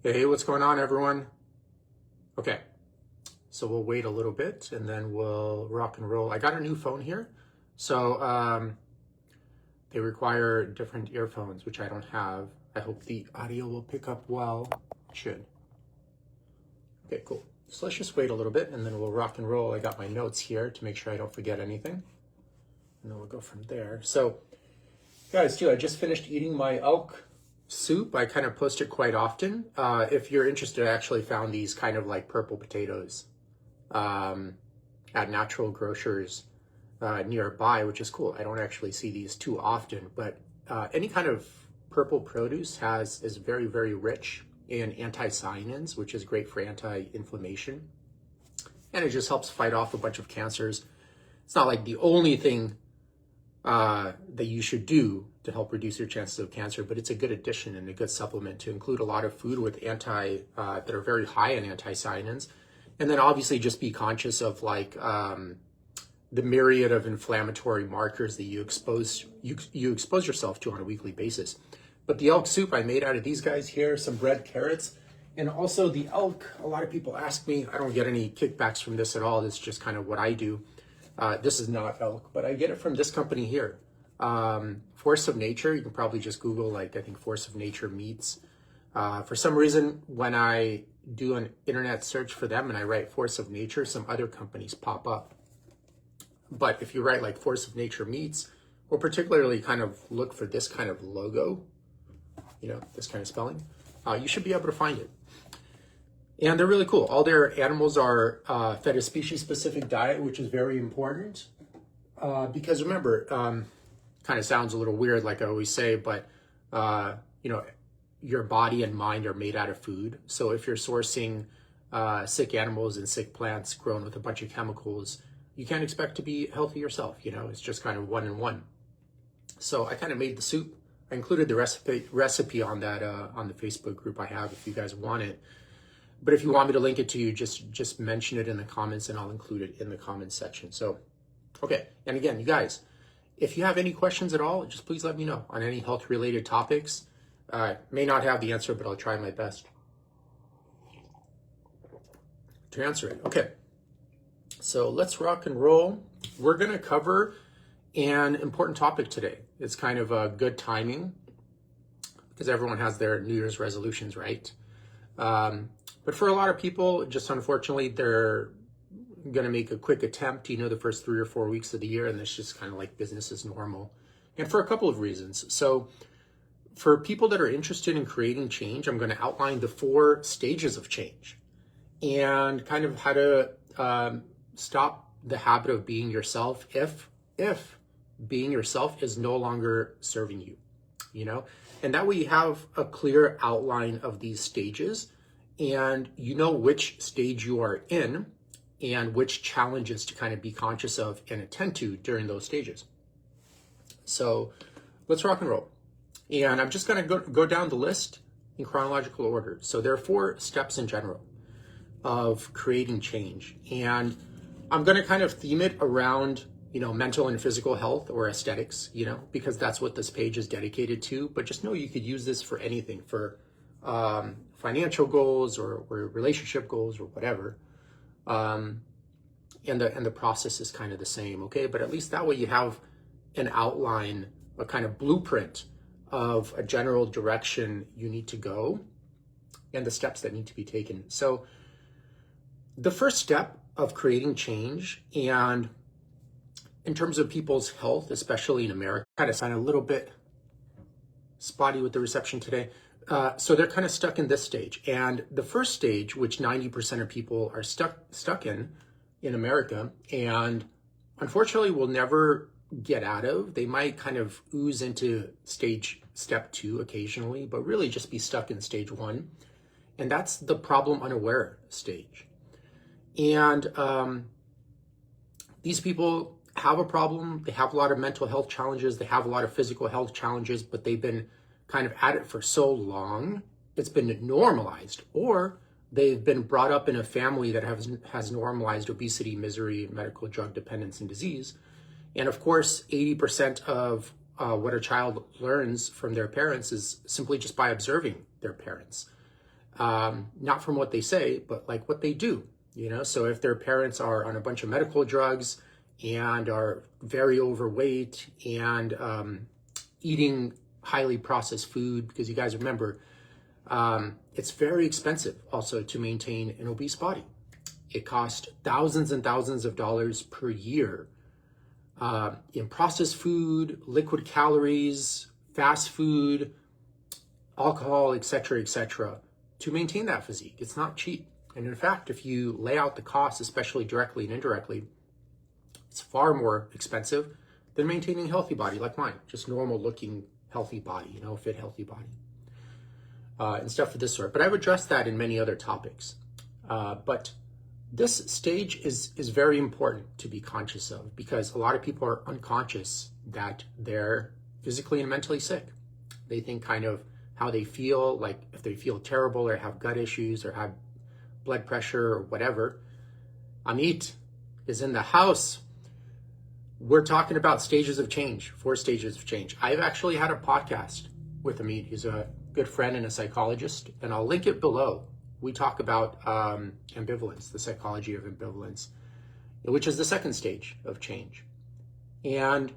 Hey, what's going on, everyone? Okay, so we'll wait a little bit and then we'll rock and roll. I got a new phone here, so they require different earphones, which I don't have. I hope the audio will pick up well. It should. Okay, cool. So let's just wait a little bit and then we'll rock and roll. I got my notes here to make sure I don't forget anything. And then we'll go from there. So, guys, too, I just finished eating my elk soup. I kind of post it quite often. If you're interested, I actually found these kind of like purple potatoes at natural grocers nearby, which is cool. I don't actually see these too often, but any kind of purple produce is very, very rich in anthocyanins, which is great for anti-inflammation. And it just helps fight off a bunch of cancers. It's not like the only thing that you should do to help reduce your chances of cancer, but it's a good addition and a good supplement to include a lot of food with that are very high in anthocyanins. And then obviously just be conscious of like the myriad of inflammatory markers that you expose yourself to on a weekly basis. But the elk soup I made out of these guys here, some red carrots, and also the elk. A lot of people ask me, I don't get any kickbacks from this at all. This is just kind of what I do. This is not elk, but I get it from this company here. Force of Nature. You can probably just Google, like, I think Force of Nature meats. For some reason, when I do an internet search for them and I write Force of Nature, some other companies pop up. But if you write like Force of Nature meats, or particularly kind of look for this kind of logo, you know, this kind of spelling, you should be able to find it. And they're really cool. All their animals are fed a species-specific diet, which is very important. Because remember, kind of sounds a little weird, like I always say, but you know, your body and mind are made out of food. So if you're sourcing sick animals and sick plants grown with a bunch of chemicals, you can't expect to be healthy yourself. You know, it's just kind of one and one. So I kind of made the soup. I included the recipe on that on the Facebook group I have if you guys want it. But if you want me to link it to you, just mention it in the comments and I'll include it in the comments section. So, okay. And again, you guys, if you have any questions at all, just please let me know on any health related topics. May not have the answer, but I'll try my best to answer it. Okay. So let's rock and roll. We're going to cover an important topic today. It's kind of a good timing because everyone has their New Year's resolutions, right? But for a lot of people, just unfortunately, they're going to make a quick attempt, you know, the first 3 or 4 weeks of the year, and it's just kind of like business as normal. And for a couple of reasons. So for people that are interested in creating change, I'm going to outline the 4 stages of change and kind of how to stop the habit of being yourself if being yourself is no longer serving you, you know? And that way you have a clear outline of these stages and you know which stage you are in and which challenges to kind of be conscious of and attend to during those stages. So let's rock and roll. And I'm just going to go down the list in chronological order. So there are 4 steps in general of creating change. And I'm going to kind of theme it around, you know, mental and physical health or aesthetics, you know, because that's what this page is dedicated to. But just know you could use this for anything, for financial goals or relationship goals or whatever. And the process is kind of the same, okay? But at least that way you have an outline, a kind of blueprint of a general direction you need to go and the steps that need to be taken. So the first step of creating change, and in terms of people's health, especially in America, kind of sound a little bit spotty with the reception today. So they're kind of stuck in this stage. And the first stage, which 90% of people are stuck in America, and unfortunately will never get out of. They might kind of ooze into step 2 occasionally, but really just be stuck in stage 1. And that's the problem unaware stage. And these people have a problem. They have a lot of mental health challenges. They have a lot of physical health challenges, but they've been kind of at it for so long, it's been normalized, or they've been brought up in a family that has normalized obesity, misery, medical drug dependence, and disease. And of course, 80% of what a child learns from their parents is simply just by observing their parents. not from what they say, but like what they do, you know? So if their parents are on a bunch of medical drugs and are very overweight and eating highly processed food, because you guys remember, it's very expensive also to maintain an obese body. It costs thousands and thousands of dollars per year in processed food, liquid calories, fast food, alcohol, etc., to maintain that physique. It's not cheap. And in fact, if you lay out the costs, especially directly and indirectly, it's far more expensive than maintaining a healthy body like mine, just normal looking healthy body, you know, fit healthy body, and stuff of this sort. But I've addressed that in many other topics. But this stage is very important to be conscious of, because a lot of people are unconscious that they're physically and mentally sick. They think kind of how they feel, like if they feel terrible or have gut issues or have blood pressure or whatever. Amit is in the house. We're talking about stages of change, 4 stages of change. I've actually had a podcast with Amit. He's a good friend and a psychologist, and I'll link it below. We talk about ambivalence, the psychology of ambivalence, which is the 2nd stage of change. And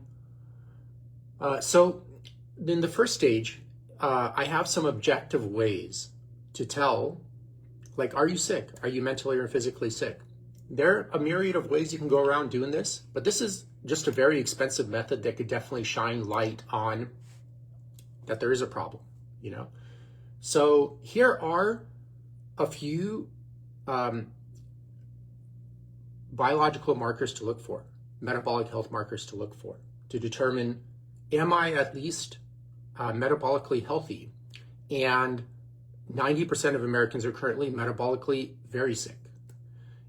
so in the 1st stage, I have some objective ways to tell, like, are you sick? Are you mentally or physically sick? There are a myriad of ways you can go around doing this, but this is just a very expensive method that could definitely shine light on that there is a problem, you know? So here are a few biological markers to look for, metabolic health markers to look for, to determine, am I at least metabolically healthy? And 90% of Americans are currently metabolically very sick.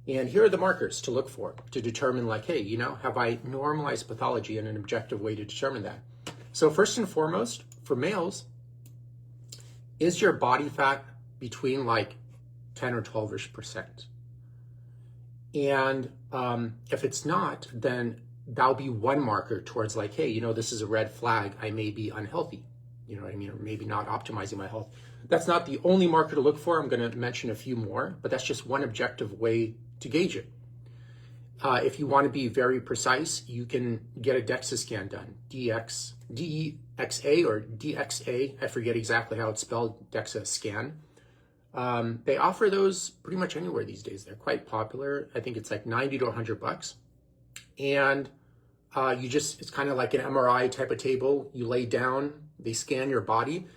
And here are the markers to look for to determine, like, hey, you know, have I normalized pathology in an objective way to determine that? So first and foremost, for males, is your body fat between like 10 or 12-ish%? And if it's not, then that'll be one marker towards like, hey, you know, this is a red flag. I may be unhealthy. You know what I mean? Or maybe not optimizing my health. That's not the only marker to look for. I'm going to mention a few more, but that's just one objective way to gauge it. If you want to be very precise, you can get a DEXA scan done. DEXA or DXA, I forget exactly how it's spelled, DEXA scan. They offer those pretty much anywhere these days. They're quite popular. I think it's like $90 to $100. And it's kind of like an MRI type of table. You lay down, they scan your body,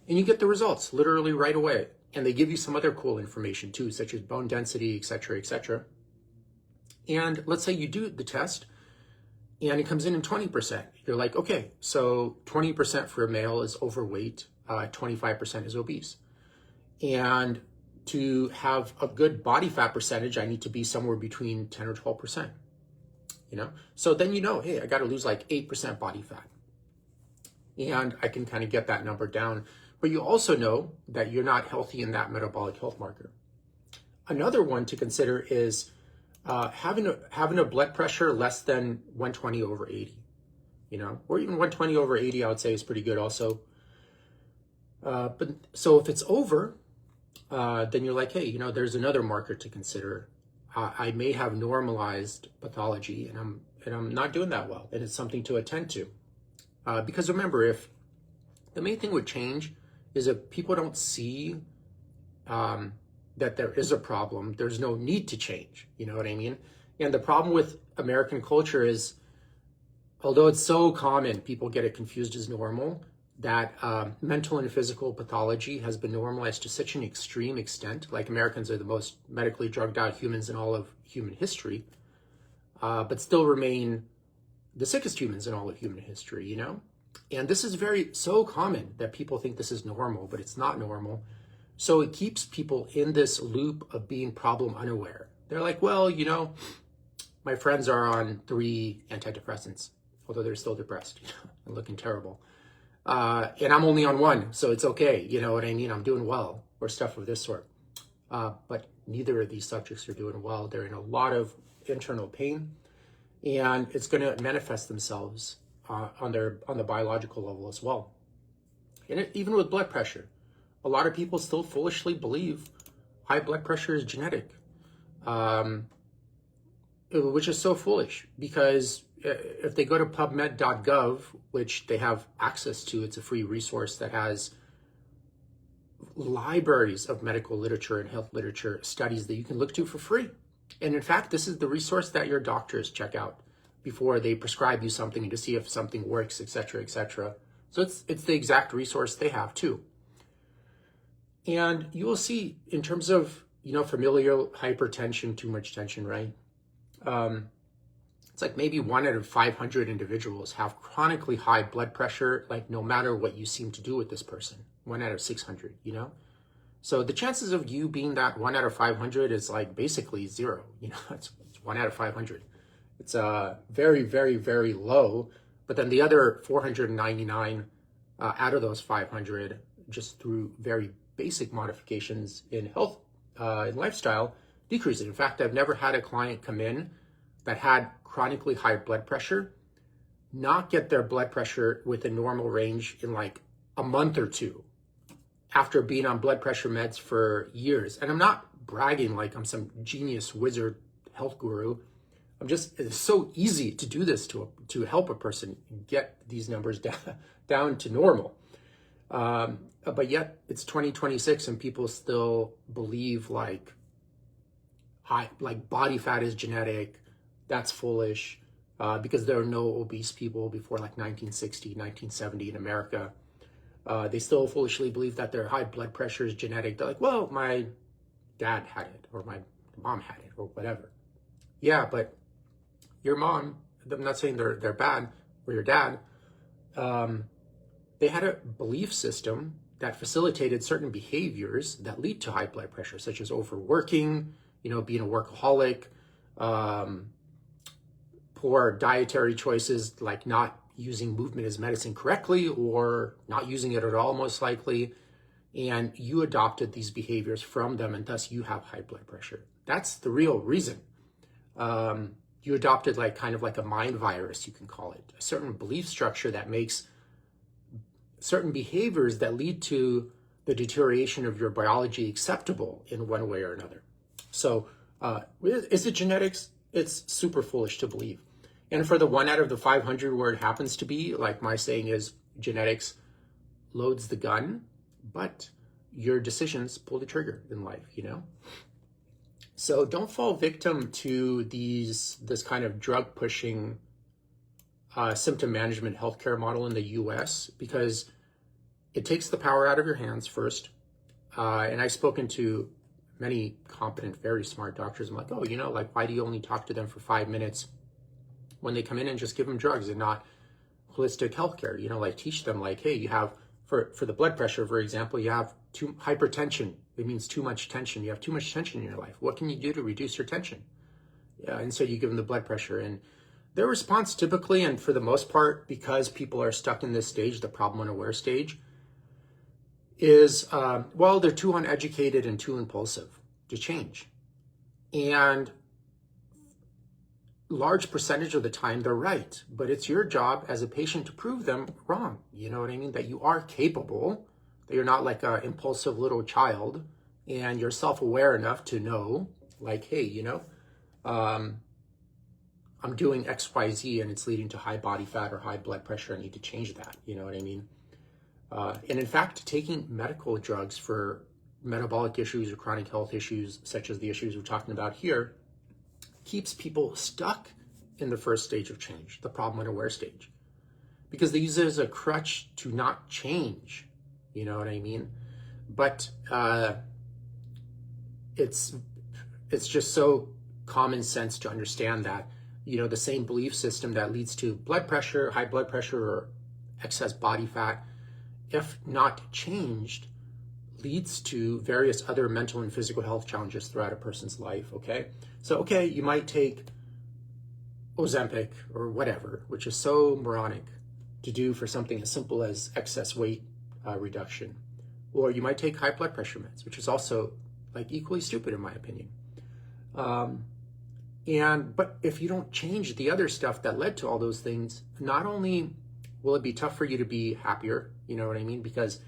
and you get the results literally right away. And they give you some other cool information too, such as bone density, etc. And let's say you do the test and it comes in 20%. You're like, okay, so 20% for a male is overweight, 25% is obese. And to have a good body fat percentage, I need to be somewhere between 10 or 12%, you know? So then you know, hey, I got to lose like 8% body fat. And I can kind of get that number down. But you also know that you're not healthy in that metabolic health marker. Another one to consider is having a blood pressure less than 120 over 80, you know, or even 120 over 80, I would say is pretty good also. But so if it's over, then you're like, hey, you know, there's another marker to consider. I may have normalized pathology and I'm not doing that well. And it's something to attend to. Because remember, if the main thing with change is if people don't see that there is a problem, there's no need to change. You know what I mean? And the problem with American culture is, although it's so common, people get it confused as normal, that mental and physical pathology has been normalized to such an extreme extent. Like, Americans are the most medically drugged out humans in all of human history, but still remain the sickest humans in all of human history, you know? And this is so common that people think this is normal, but it's not normal. So it keeps people in this loop of being problem unaware. They're like, well, you know, my friends are on 3 antidepressants, although they're still depressed, you know, and looking terrible. And I'm only on 1, so it's okay. You know what I mean? I'm doing well, or stuff of this sort. But neither of these subjects are doing well. They're in a lot of internal pain, and it's going to manifest themselves on the biological level as well. And even with blood pressure, a lot of people still foolishly believe high blood pressure is genetic, which is so foolish, because if they go to pubmed.gov, which they have access to, it's a free resource that has libraries of medical literature and health literature studies that you can look to for free. And in fact, this is the resource that your doctors check out before they prescribe you something to see if something works, etc., etc. So it's the exact resource they have too. And you will see, in terms of, familial hypertension, too much tension, right? It's like maybe 1 out of 500 individuals have chronically high blood pressure, like no matter what you seem to do with this person. 1 out of 600, So the chances of you being that 1 out of 500 is like basically zero. It's 1 out of 500. It's very, very, very low. But then the other 499 out of those 500, just through very basic modifications in health and lifestyle, decrease it. In fact, I've never had a client come in that had chronically high blood pressure not get their blood pressure within normal range in like a month or two after being on blood pressure meds for years. And I'm not bragging like I'm some genius wizard health guru. It's so easy to do this to help a person get these numbers down to normal. But yet it's 2026 and people still believe like body fat is genetic. That's foolish, because there are no obese people before like 1960, 1970 in America. They still foolishly believe that their high blood pressure is genetic. They're like, well, my dad had it, or my mom had it, or whatever. Yeah, but your mom, I'm not saying they're bad, or your dad, they had a belief system that facilitated certain behaviors that lead to high blood pressure, such as overworking, being a workaholic, poor dietary choices, like not using movement as medicine correctly or not using it at all, most likely. And you adopted these behaviors from them, and thus you have high blood pressure. That's the real reason. You adopted kind of like a mind virus, you can call it, a certain belief structure that makes certain behaviors that lead to the deterioration of your biology acceptable in one way or another. So is it genetics? It's super foolish to believe. And for the 1 out of the 500 where it happens to be, like my saying is, genetics loads the gun, but your decisions pull the trigger in life, So don't fall victim to this kind of drug pushing symptom management healthcare model in the US, because it takes the power out of your hands first. And I've spoken to many competent, very smart doctors. I'm like, oh, why do you only talk to them for 5 minutes when they come in and just give them drugs and not holistic healthcare? Teach them hey, you have, for the blood pressure, for example, you have hypertension. It means too much tension. You have too much tension in your life. What can you do to reduce your tension? Yeah, and so you give them the blood pressure. And their response typically, and for the most part, because people are stuck in this stage, the problem unaware stage, is, well, they're too uneducated and too impulsive to change. And large percentage of the time they're right, but it's your job as a patient to prove them wrong. You know what I mean? That you are capable, that you're not like an impulsive little child, and you're self-aware enough to know, hey, I'm doing X, Y, Z, and it's leading to high body fat or high blood pressure. I need to change that. You know what I mean? And in fact, taking medical drugs for metabolic issues or chronic health issues, such as the issues we're talking about here, keeps people stuck in the first stage of change, the problem unaware stage, because they use it as a crutch to not change. You know what I mean? But it's just so common sense to understand that, the same belief system that leads to blood pressure, high blood pressure, or excess body fat, if not changed, leads to various other mental and physical health challenges throughout a person's life, okay? So, you might take Ozempic or whatever, which is so moronic to do for something as simple as excess weight reduction. Or you might take high blood pressure meds, which is also equally stupid in my opinion. But if you don't change the other stuff that led to all those things, not only will it be tough for you to be happier, you know what I mean? Because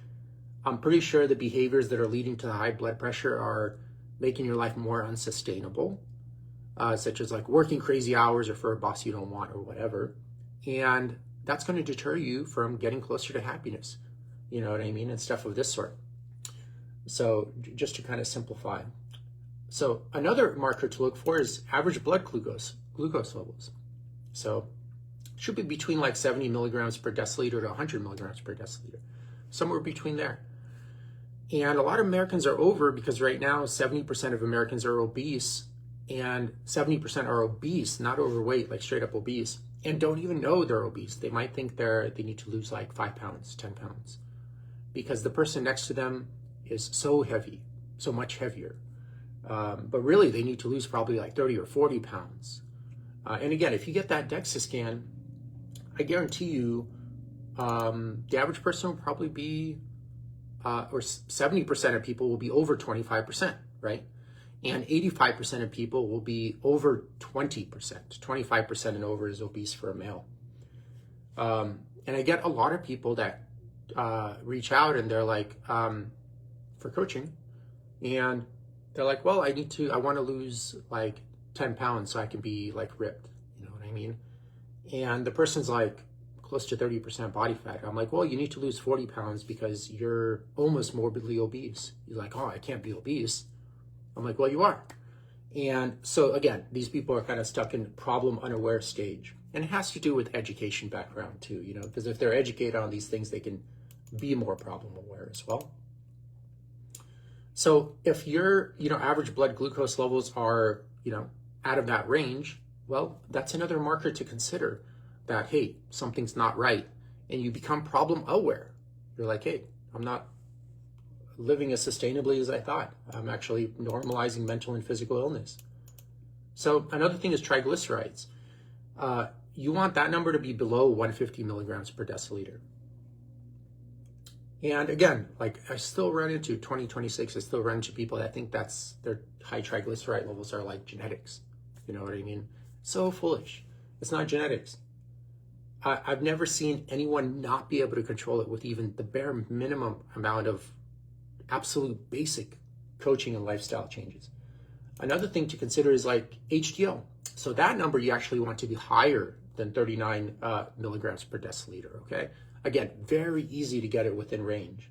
I'm pretty sure the behaviors that are leading to the high blood pressure are making your life more unsustainable, such as like working crazy hours or for a boss you don't want or whatever. And that's going to deter you from getting closer to happiness. You know what I mean? And stuff of this sort. So just to kind of simplify. So another marker to look for is average blood glucose levels. So it should be between like 70 milligrams per deciliter to 100 milligrams per deciliter, somewhere between there. And a lot of Americans are over because right now 70% of Americans are obese, and 70% are obese, not overweight, like straight up obese, and don't even know they're obese. They might think they need to lose like 5 pounds, 10 pounds, because the person next to them is so heavy, so much heavier. But really, they need to lose probably like 30 or 40 pounds. And again, if you get that DEXA scan, I guarantee you the average person will probably be, or 70% of people will be over 25%, right? And 85% of people will be over 20%. 25% and over is obese for a male. And I get a lot of people that reach out and they're like, for coaching, and they're like, well, I want to lose like 10 pounds so I can be like ripped. You know what I mean? And the person's like close to 30% body fat. I'm like, well, you need to lose 40 pounds because you're almost morbidly obese. You're like, oh, I can't be obese. I'm like, well, you are. And so again, these people are kind of stuck in problem unaware stage. And it has to do with education background too, you know, because if they're educated on these things, they can be more problem aware as well. So if your, average blood glucose levels are, out of that range, well, that's another marker to consider that, hey, something's not right. And you become problem aware. You're like, hey, I'm not living as sustainably as I thought. I'm actually normalizing mental and physical illness. So another thing is triglycerides. You want that number to be below 150 milligrams per deciliter. And again, like I still run into 2026, I still run into people that think that's their high triglyceride levels are like genetics. You know what I mean? So foolish. It's not genetics. I've never seen anyone not be able to control it with even the bare minimum amount of absolute basic coaching and lifestyle changes. Another thing to consider is like HDL. So that number you actually want to be higher than 39 milligrams per deciliter, okay? Again, very easy to get it within range.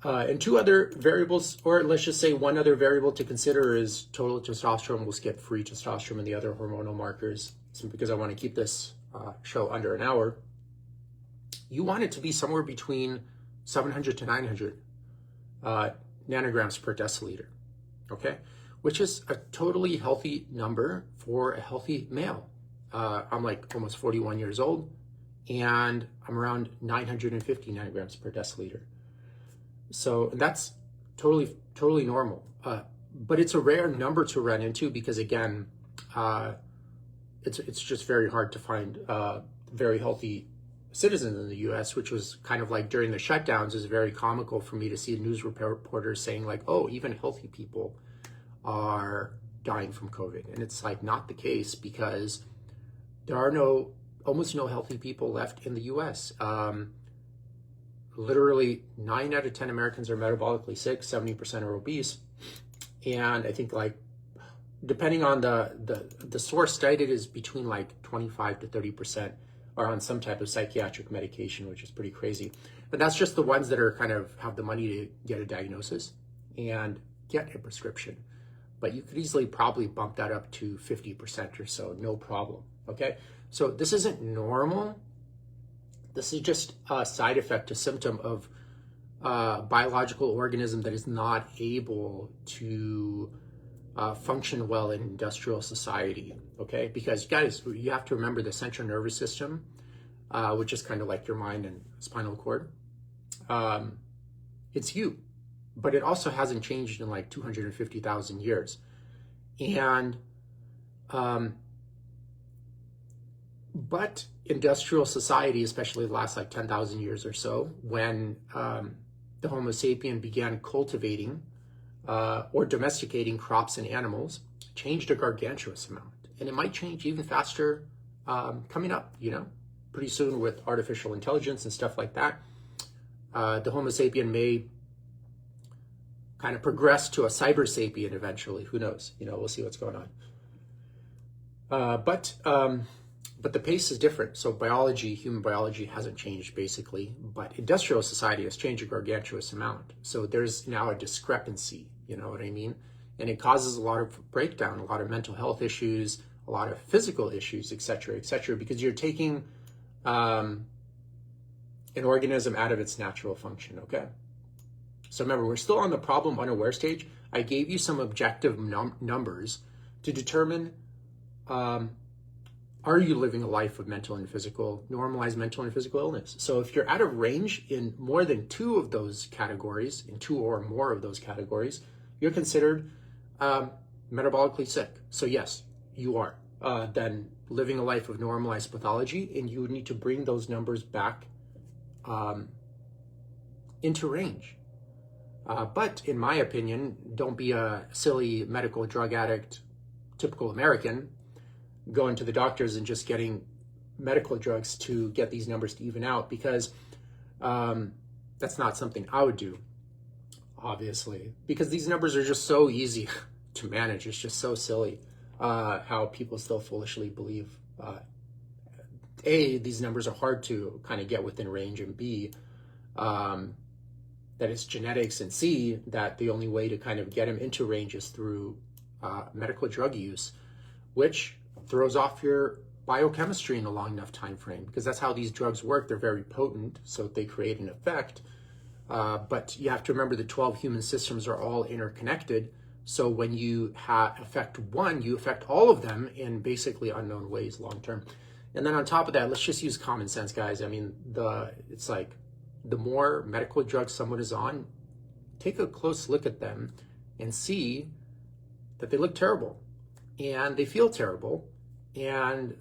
And two other variables, or let's just say one other variable to consider is total testosterone. We'll skip free testosterone and the other hormonal markers because I want to keep this show under an hour. You want it to be somewhere between 700 to 900 nanograms per deciliter, okay? Which is a totally healthy number for a healthy male. I'm like almost 41 years old, and I'm around 950 nanograms per deciliter. So that's totally normal. But it's a rare number to run into because again, it's just very hard to find very healthy citizens in the US, which was kind of like during the shutdowns is very comical for me to see news reporters saying like, oh, even healthy people are dying from COVID. And it's like not the case because there are almost no healthy people left in the US. Literally 9 out of 10 Americans are metabolically sick, 70% are obese. And I think like, depending on the source cited is between like 25 to 30% are on some type of psychiatric medication, which is pretty crazy. But that's just the ones that are kind of have the money to get a diagnosis and get a prescription. But you could easily probably bump that up to 50% or so, no problem, okay? So this isn't normal. This is just a side effect, a symptom of a biological organism that is not able to function well in industrial society, okay? Because guys, you have to remember the central nervous system, which is kind of like your mind and spinal cord. It's you, but it also hasn't changed in like 250,000 years. And, but industrial society, especially the last like 10,000 years or so, when the Homo sapien began cultivating or domesticating crops and animals, changed a gargantuous amount. And it might change even faster coming up, pretty soon with artificial intelligence and stuff like that. The Homo sapien may kind of progress to a cyber sapien eventually. Who knows? You know, we'll see what's going on. But the pace is different. So human biology hasn't changed basically, but industrial society has changed a gargantuous amount. So there's now a discrepancy, you know what I mean? And it causes a lot of breakdown, a lot of mental health issues, a lot of physical issues, et cetera, because you're taking an organism out of its natural function, okay? So remember, we're still on the problem unaware stage. I gave you some objective numbers to determine, are you living a life of normalized mental and physical illness? So if you're out of range in more than two of those categories, in two or more of those categories, you're considered metabolically sick. So yes, you are then living a life of normalized pathology, and you would need to bring those numbers back into range. But in my opinion, don't be a silly medical drug addict, typical American, going to the doctors and just getting medical drugs to get these numbers to even out, because that's not something I would do, obviously, because these numbers are just so easy to manage. It's just so silly how people still foolishly believe, A, these numbers are hard to kind of get within range, and B, that it's genetics, and C, that the only way to kind of get them into range is through medical drug use, which throws off your biochemistry in a long enough time frame, because that's how these drugs work. They're very potent, so they create an effect. But you have to remember the 12 human systems are all interconnected. So when you affect one, you affect all of them in basically unknown ways long term. And then on top of that, let's just use common sense, guys. I mean, it's like the more medical drugs someone is on, take a close look at them and see that they look terrible and they feel terrible, and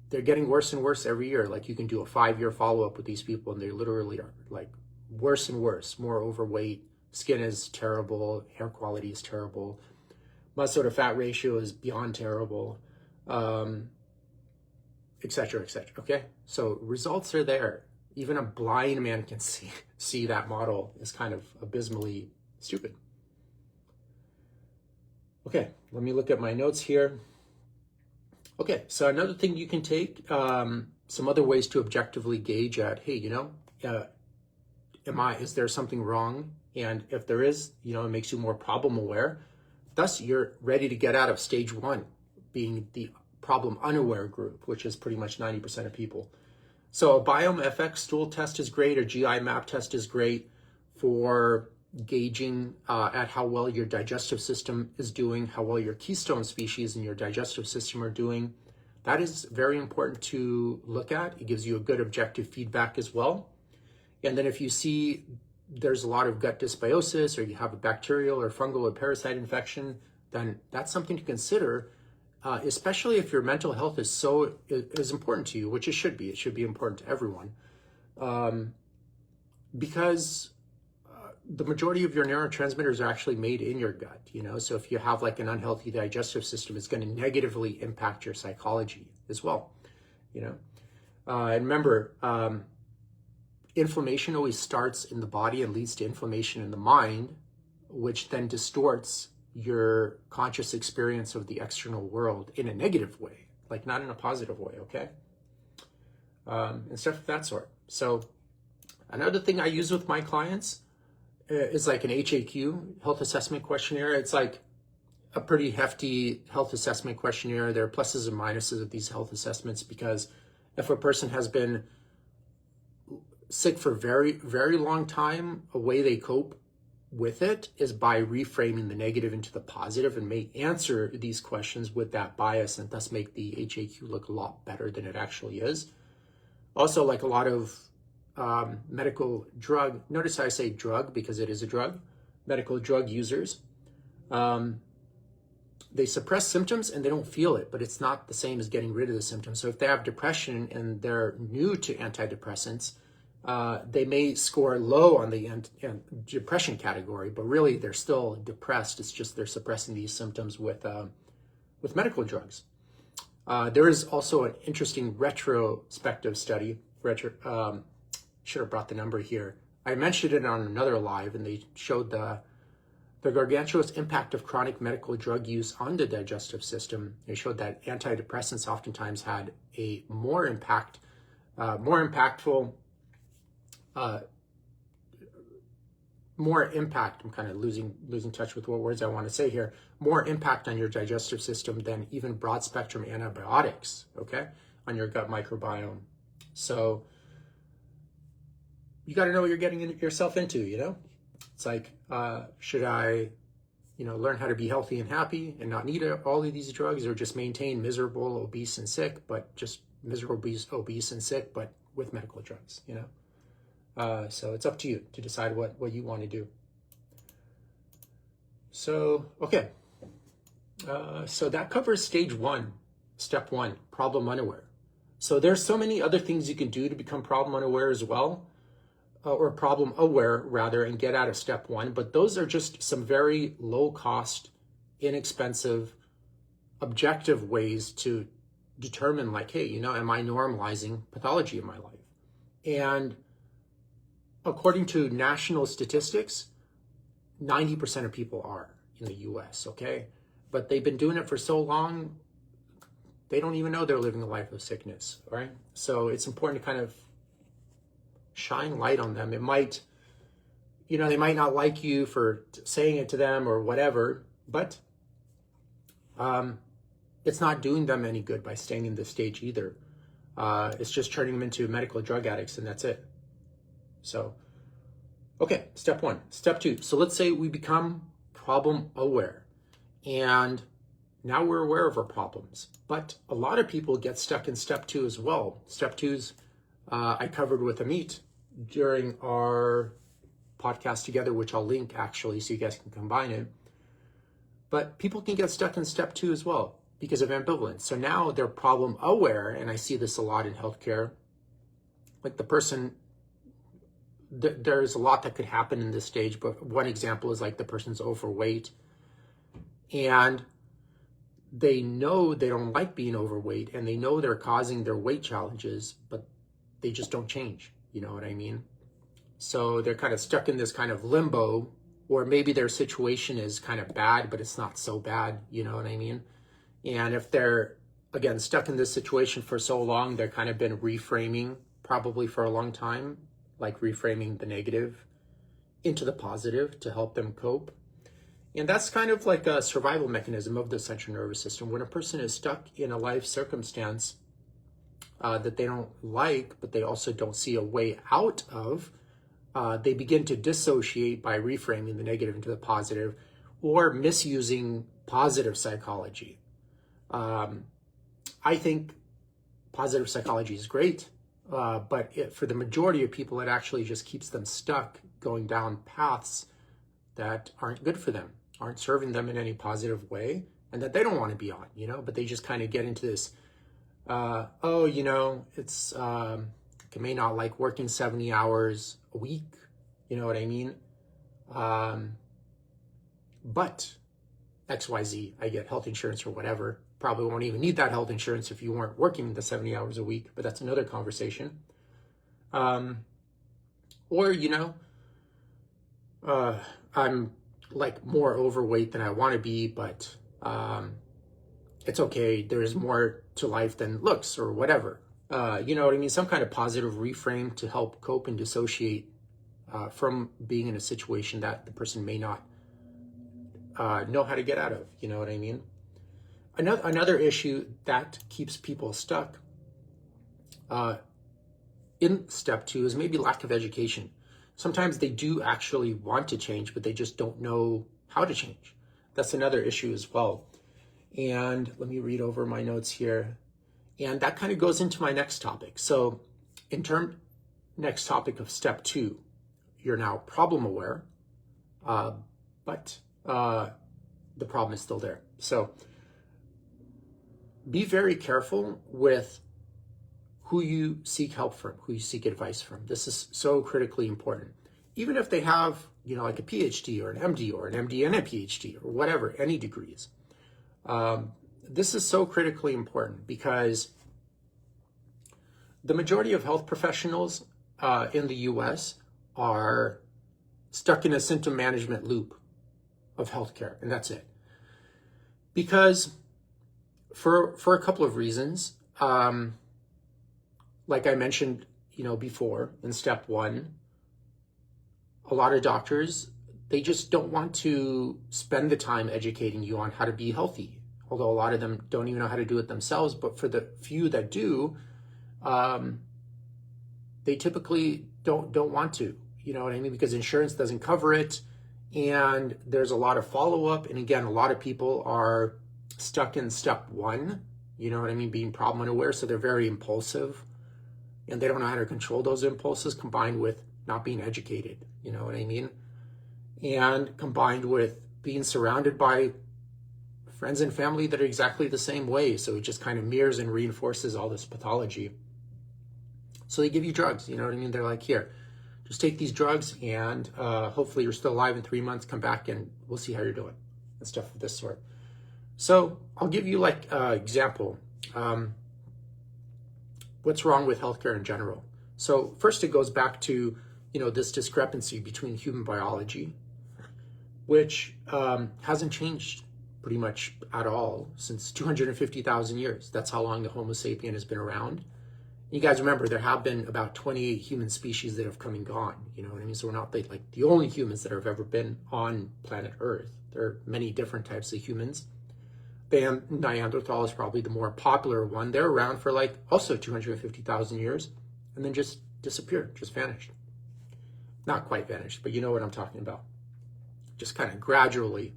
they're getting worse and worse every year. Like, you can do a 5-year follow-up with these people, and they literally are like worse and worse, more overweight, skin is terrible, hair quality is terrible, muscle to fat ratio is beyond terrible, et cetera, okay? So results are there. Even a blind man can see that model is kind of abysmally stupid. Okay, let me look at my notes here. Okay, so another thing you can take, some other ways to objectively gauge at, hey, you know, is there something wrong? And if there is, you know, it makes you more problem aware. Thus, you're ready to get out of stage 1, being the problem unaware group, which is pretty much 90% of people. So a Biome FX stool test is great, a GI map test is great for gauging at how well your digestive system is doing, how well your keystone species in your digestive system are doing. That is very important to look at. It gives you a good objective feedback as well. And then if you see there's a lot of gut dysbiosis, or you have a bacterial or fungal or parasite infection, then that's something to consider, especially if your mental health is important to you, which it should be. It should be important to everyone, because the majority of your neurotransmitters are actually made in your gut, you know? So if you have like an unhealthy digestive system, it's going to negatively impact your psychology as well, you know? And remember, inflammation always starts in the body and leads to inflammation in the mind, which then distorts your conscious experience of the external world in a negative way, like not in a positive way, okay? And stuff of that sort. So another thing I use with my clients is like an HAQ, health assessment questionnaire. It's like a pretty hefty health assessment questionnaire. There are pluses and minuses of these health assessments, because if a person has been sick for very, very long time, a way they cope with it is by reframing the negative into the positive, and may answer these questions with that bias, and thus make the HAQ look a lot better than it actually is. Also, like a lot of medical drug, notice how I say drug because it is a drug, medical drug users, they suppress symptoms and they don't feel it, but it's not the same as getting rid of the symptoms. So if they have depression and they're new to antidepressants, they may score low on the depression category, but really they're still depressed. It's just they're suppressing these symptoms with medical drugs. There is also an interesting retrospective study. Should have brought the number here. I mentioned it on another live, and they showed the the gargantuous impact of chronic medical drug use on the digestive system. They showed that antidepressants oftentimes had a more impactful, I'm kind of losing touch with what words I want to say here, more impact on your digestive system than even broad spectrum antibiotics, okay, on your gut microbiome. So you got to know what you're getting yourself into, you know? It's like, should I, learn how to be healthy and happy and not need all of these drugs, or just maintain miserable, obese, and sick, but just miserable, obese, and sick, but with medical drugs, So it's up to you to decide what you want to do. So, okay. So that covers stage 1, step 1, problem unaware. So there's so many other things you can do to become problem unaware as well, or problem aware rather, and get out of step 1. But those are just some very low cost, inexpensive, objective ways to determine, like, hey, am I normalizing pathology in my life? And according to national statistics, 90% of people are in the US, okay? But they've been doing it for so long, they don't even know they're living a life of sickness, right? So it's important to kind of shine light on them. It might, they might not like you for saying it to them or whatever, but it's not doing them any good by staying in this stage either. It's just turning them into medical drug addicts, and that's it. So, okay, step 1. Step 2. So let's say we become problem aware, and now we're aware of our problems. But a lot of people get stuck in step 2 as well. Step 2's I covered with Amit during our podcast together, which I'll link actually so you guys can combine it. But people can get stuck in step 2 as well because of ambivalence. So now they're problem aware, and I see this a lot in healthcare. Like the person, there's a lot that could happen in this stage, but one example is like the person's overweight, and they know they don't like being overweight, and they know they're causing their weight challenges, but they just don't change. You know what I mean? So they're kind of stuck in this kind of limbo, or maybe their situation is kind of bad, but it's not so bad. You know what I mean? And if they're, again, stuck in this situation for so long, they're kind of been reframing probably for a long time, like reframing the negative into the positive to help them cope. And that's kind of like a survival mechanism of the central nervous system. When a person is stuck in a life circumstance that they don't like, but they also don't see a way out of, they begin to dissociate by reframing the negative into the positive, or misusing positive psychology. I think positive psychology is great, but for the majority of people, it actually just keeps them stuck going down paths that aren't good for them, aren't serving them in any positive way, and that they don't want to be on, but they just kind of get into this, it's, I may not like working 70 hours a week, you know what I mean? But XYZ, I get health insurance or whatever. Probably won't even need that health insurance if you weren't working the 70 hours a week, but that's another conversation. Or, I'm like more overweight than I want to be, but it's okay. There's more to life than looks or whatever. You know what I mean? Some kind of positive reframe to help cope and dissociate from being in a situation that the person may not know how to get out of. You know what I mean? Another issue that keeps people stuck in step 2 is maybe lack of education. Sometimes they do actually want to change, but they just don't know how to change. That's another issue as well. And let me read over my notes here. And that kind of goes into my next topic. So next topic of step 2, you're now problem aware, but the problem is still there. So be very careful with who you seek help from, who you seek advice from. This is so critically important. Even if they have, like a PhD or an MD or an MD and a PhD or whatever, any degrees. This is so critically important because the majority of health professionals in the US are stuck in a symptom management loop. of healthcare, and that's it. Because for a couple of reasons, like I mentioned, before in step one, a lot of doctors, they just don't want to spend the time educating you on how to be healthy. Although a lot of them don't even know how to do it themselves, but for the few that do, they typically don't want to, you know what I mean? Because insurance doesn't cover it, and there's a lot of follow-up. And again, a lot of people are stuck in step one, you know what I mean, being problem unaware, so they're very impulsive, and they don't know how to control those impulses, combined with not being educated, you know what I mean? And combined with being surrounded by friends and family that are exactly the same way, so it just kind of mirrors and reinforces all this pathology. So they give you drugs, you know what I mean? They're like, here, just take these drugs, and hopefully you're still alive in 3 months, come back and we'll see how you're doing, and stuff of this sort. So I'll give you like an example. What's wrong with healthcare in general? So first it goes back to, this discrepancy between human biology, which hasn't changed pretty much at all since 250,000 years. That's how long the Homo sapien has been around. You guys remember, there have been about 28 human species that have come and gone, you know what I mean? So we're not like the only humans that have ever been on planet Earth. There are many different types of humans. Neanderthal is probably the more popular one. They're around for like also 250,000 years and then just disappeared, just vanished. Not quite vanished, but you know what I'm talking about. Just kind of gradually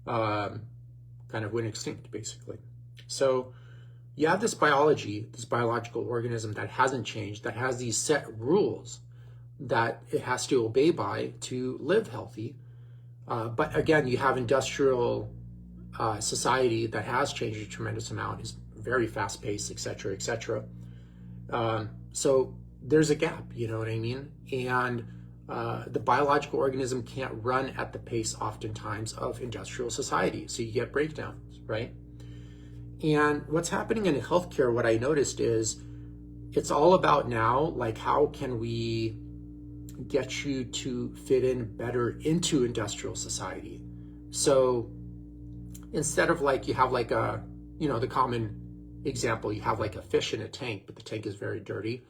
kind of went extinct, basically. So you have this biology, this biological organism that hasn't changed, that has these set rules that it has to obey by to live healthy. But again, you have industrial society that has changed a tremendous amount, is very fast-paced, et cetera, et cetera. So there's a gap, you know what I mean? And the biological organism can't run at the pace oftentimes of industrial society. So you get breakdowns, right? And what's happening in healthcare, what I noticed is it's all about now, like, how can we get you to fit in better into industrial society? So instead of like, you have like a, the common example, you have like a fish in a tank, but the tank is very dirty,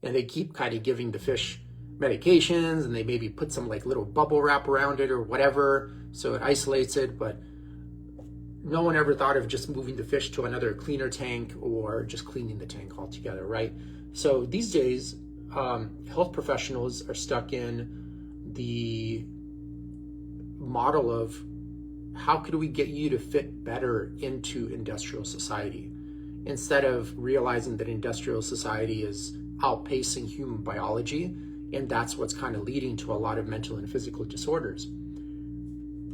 and they keep kind of giving the fish medications, and they maybe put some like little bubble wrap around it or whatever, so it isolates it, but no one ever thought of just moving the fish to another cleaner tank or just cleaning the tank altogether, right? So these days, health professionals are stuck in the model of how could we get you to fit better into industrial society, instead of realizing that industrial society is outpacing human biology, and that's what's kind of leading to a lot of mental and physical disorders.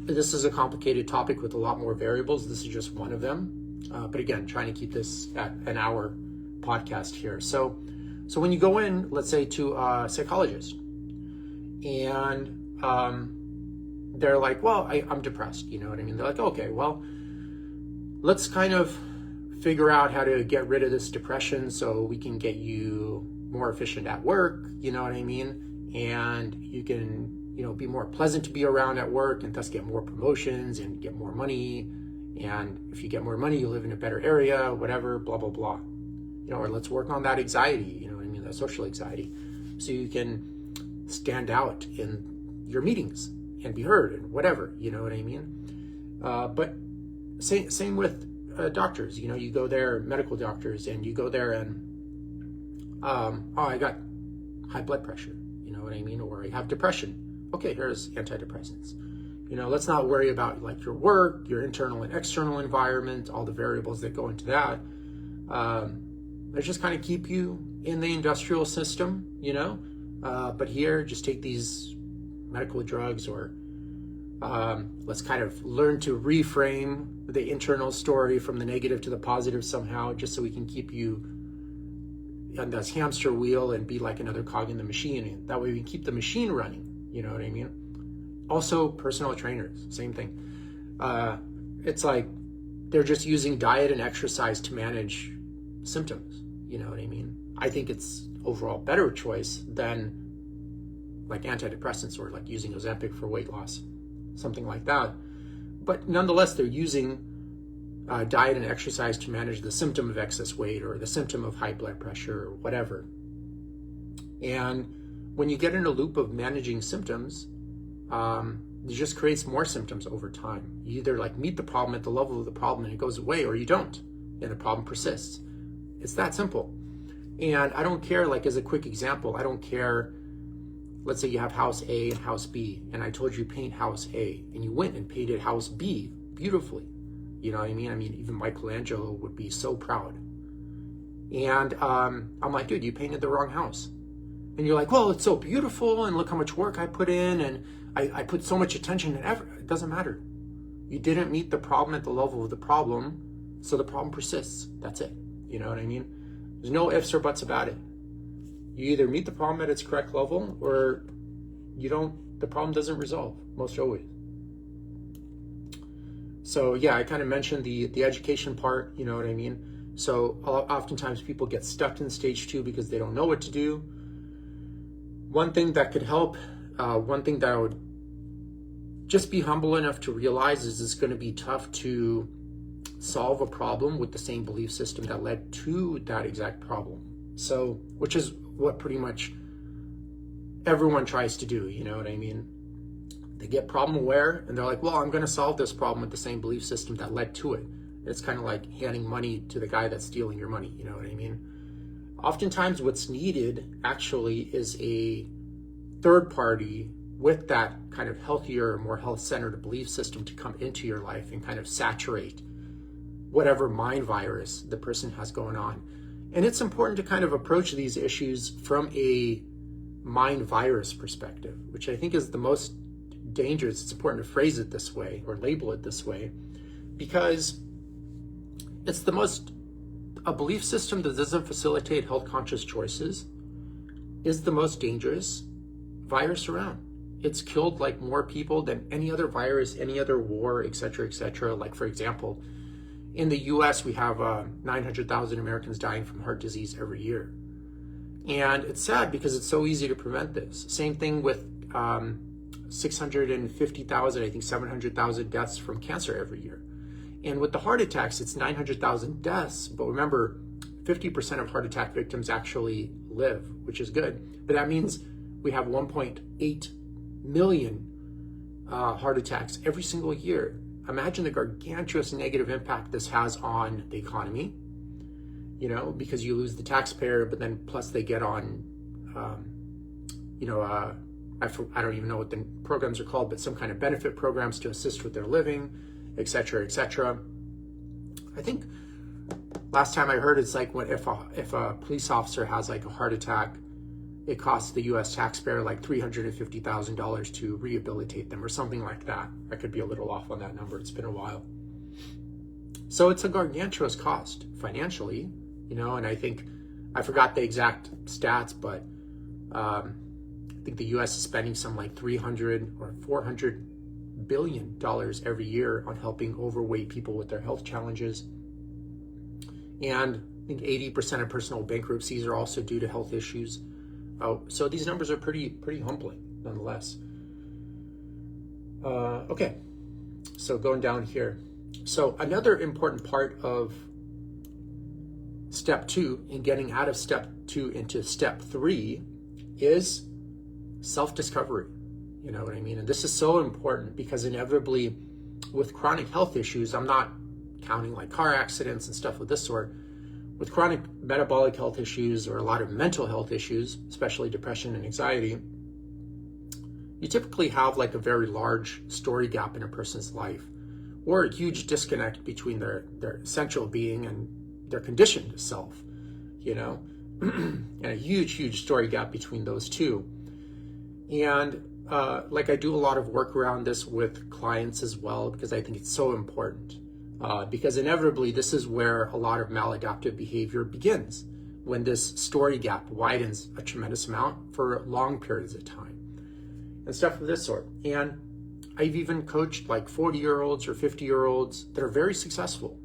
This is a complicated topic with a lot more variables. This is just one of them. But again, trying to keep this at an hour podcast here. So when you go in, let's say, to a psychologist, and they're like, well, I'm depressed, you know what I mean? They're like, okay, well, let's kind of figure out how to get rid of this depression so we can get you more efficient at work, you know what I mean? And you can, be more pleasant to be around at work, and thus get more promotions and get more money. And if you get more money, you live in a better area, whatever, blah, blah, blah. Or let's work on that anxiety, you know what I mean? That social anxiety. So you can stand out in your meetings and be heard and whatever, you know what I mean? But same with doctors, you go there, medical doctors, and you go there and, I got high blood pressure, you know what I mean? Or I have depression. Okay, here's antidepressants. Let's not worry about like your work, your internal and external environment, all the variables that go into that. Let's just kind of keep you in the industrial system, but here, just take these medical drugs, or let's kind of learn to reframe the internal story from the negative to the positive somehow, just so we can keep you on this hamster wheel and be like another cog in the machine. And that way we can keep the machine running, you know what I mean? Also, personal trainers, same thing. It's like they're just using diet and exercise to manage symptoms, you know what I mean? I think it's overall better choice than like antidepressants, or like using Ozempic for weight loss, something like that. but nonetheless, they're using diet and exercise to manage the symptom of excess weight or the symptom of high blood pressure or whatever. And when you get in a loop of managing symptoms, it just creates more symptoms over time. You either like meet the problem at the level of the problem and it goes away, or you don't, and the problem persists. It's that simple. And I don't care, like as a quick example, I don't care, let's say you have house A and house B, and I told you paint house A, and you went and painted house B beautifully. You know what I mean? I mean, even Michelangelo would be so proud. And I'm like, dude, you painted the wrong house. And you're like, well, it's so beautiful, and look how much work I put in, and I put so much attention and effort. It doesn't matter. You didn't meet the problem at the level of the problem, so the problem persists. That's it. You know what I mean? There's no ifs or buts about it. You either meet the problem at its correct level, or you don't. The problem doesn't resolve, most always. So yeah, I kind of mentioned the education part, you know what I mean? So oftentimes people get stuck in stage 2 because they don't know what to do. One thing that could help, one thing that I would just be humble enough to realize is it's going to be tough to solve a problem with the same belief system that led to that exact problem. So, which is what pretty much everyone tries to do, you know what I mean? They get problem aware and they're like, well, I'm going to solve this problem with the same belief system that led to it. It's kind of like handing money to the guy that's stealing your money, you know what I mean? Oftentimes what's needed actually is a third party with that kind of healthier, more health-centered belief system to come into your life and kind of saturate whatever mind virus the person has going on. And it's important to kind of approach these issues from a mind virus perspective, which I think is the most dangerous. It's important to phrase it this way or label it this way, because it's a belief system that doesn't facilitate health conscious choices is the most dangerous virus around. It's killed like more people than any other virus, any other war, et cetera, et cetera. Like for example, in the US, we have 900,000 Americans dying from heart disease every year. And it's sad because it's so easy to prevent this. Same thing with 650,000, I think 700,000 deaths from cancer every year. And with the heart attacks, it's 900,000 deaths. But remember, 50% of heart attack victims actually live, which is good. But that means we have 1.8 million heart attacks every single year. Imagine the gargantuous negative impact this has on the economy, you know, because you lose the taxpayer, but then plus they get on, I don't even know what the programs are called, but some kind of benefit programs to assist with their living, et cetera, et cetera. I think last time I heard it's like if a police officer has like a heart attack, it costs the U.S. taxpayer like $350,000 to rehabilitate them or something like that. I could be a little off on that number. It's been a while. So it's a gargantuous cost financially, you know, and I think, I forgot the exact stats, but I think the U.S. is spending some like $300 or $400 billion every year on helping overweight people with their health challenges. And I think 80% of personal bankruptcies are also due to health issues. So these numbers are pretty humbling nonetheless. Okay, so going down here. So another important part of step 2 in getting out of step 2 into step 3 is self-discovery. You know what I mean? And this is so important because inevitably with chronic health issues, I'm not counting like car accidents and stuff of this sort. With chronic metabolic health issues or a lot of mental health issues, especially depression and anxiety, you typically have like a very large story gap in a person's life, or a huge disconnect between their essential being and their conditioned self, you know, and a huge story gap between those two. And like I do a lot of work around this with clients as well, because I think it's so important. Because inevitably, this is where a lot of maladaptive behavior begins, when this story gap widens a tremendous amount for long periods of time and stuff of this sort. And I've even coached like 40-year-olds or 50-year-olds that are very successful.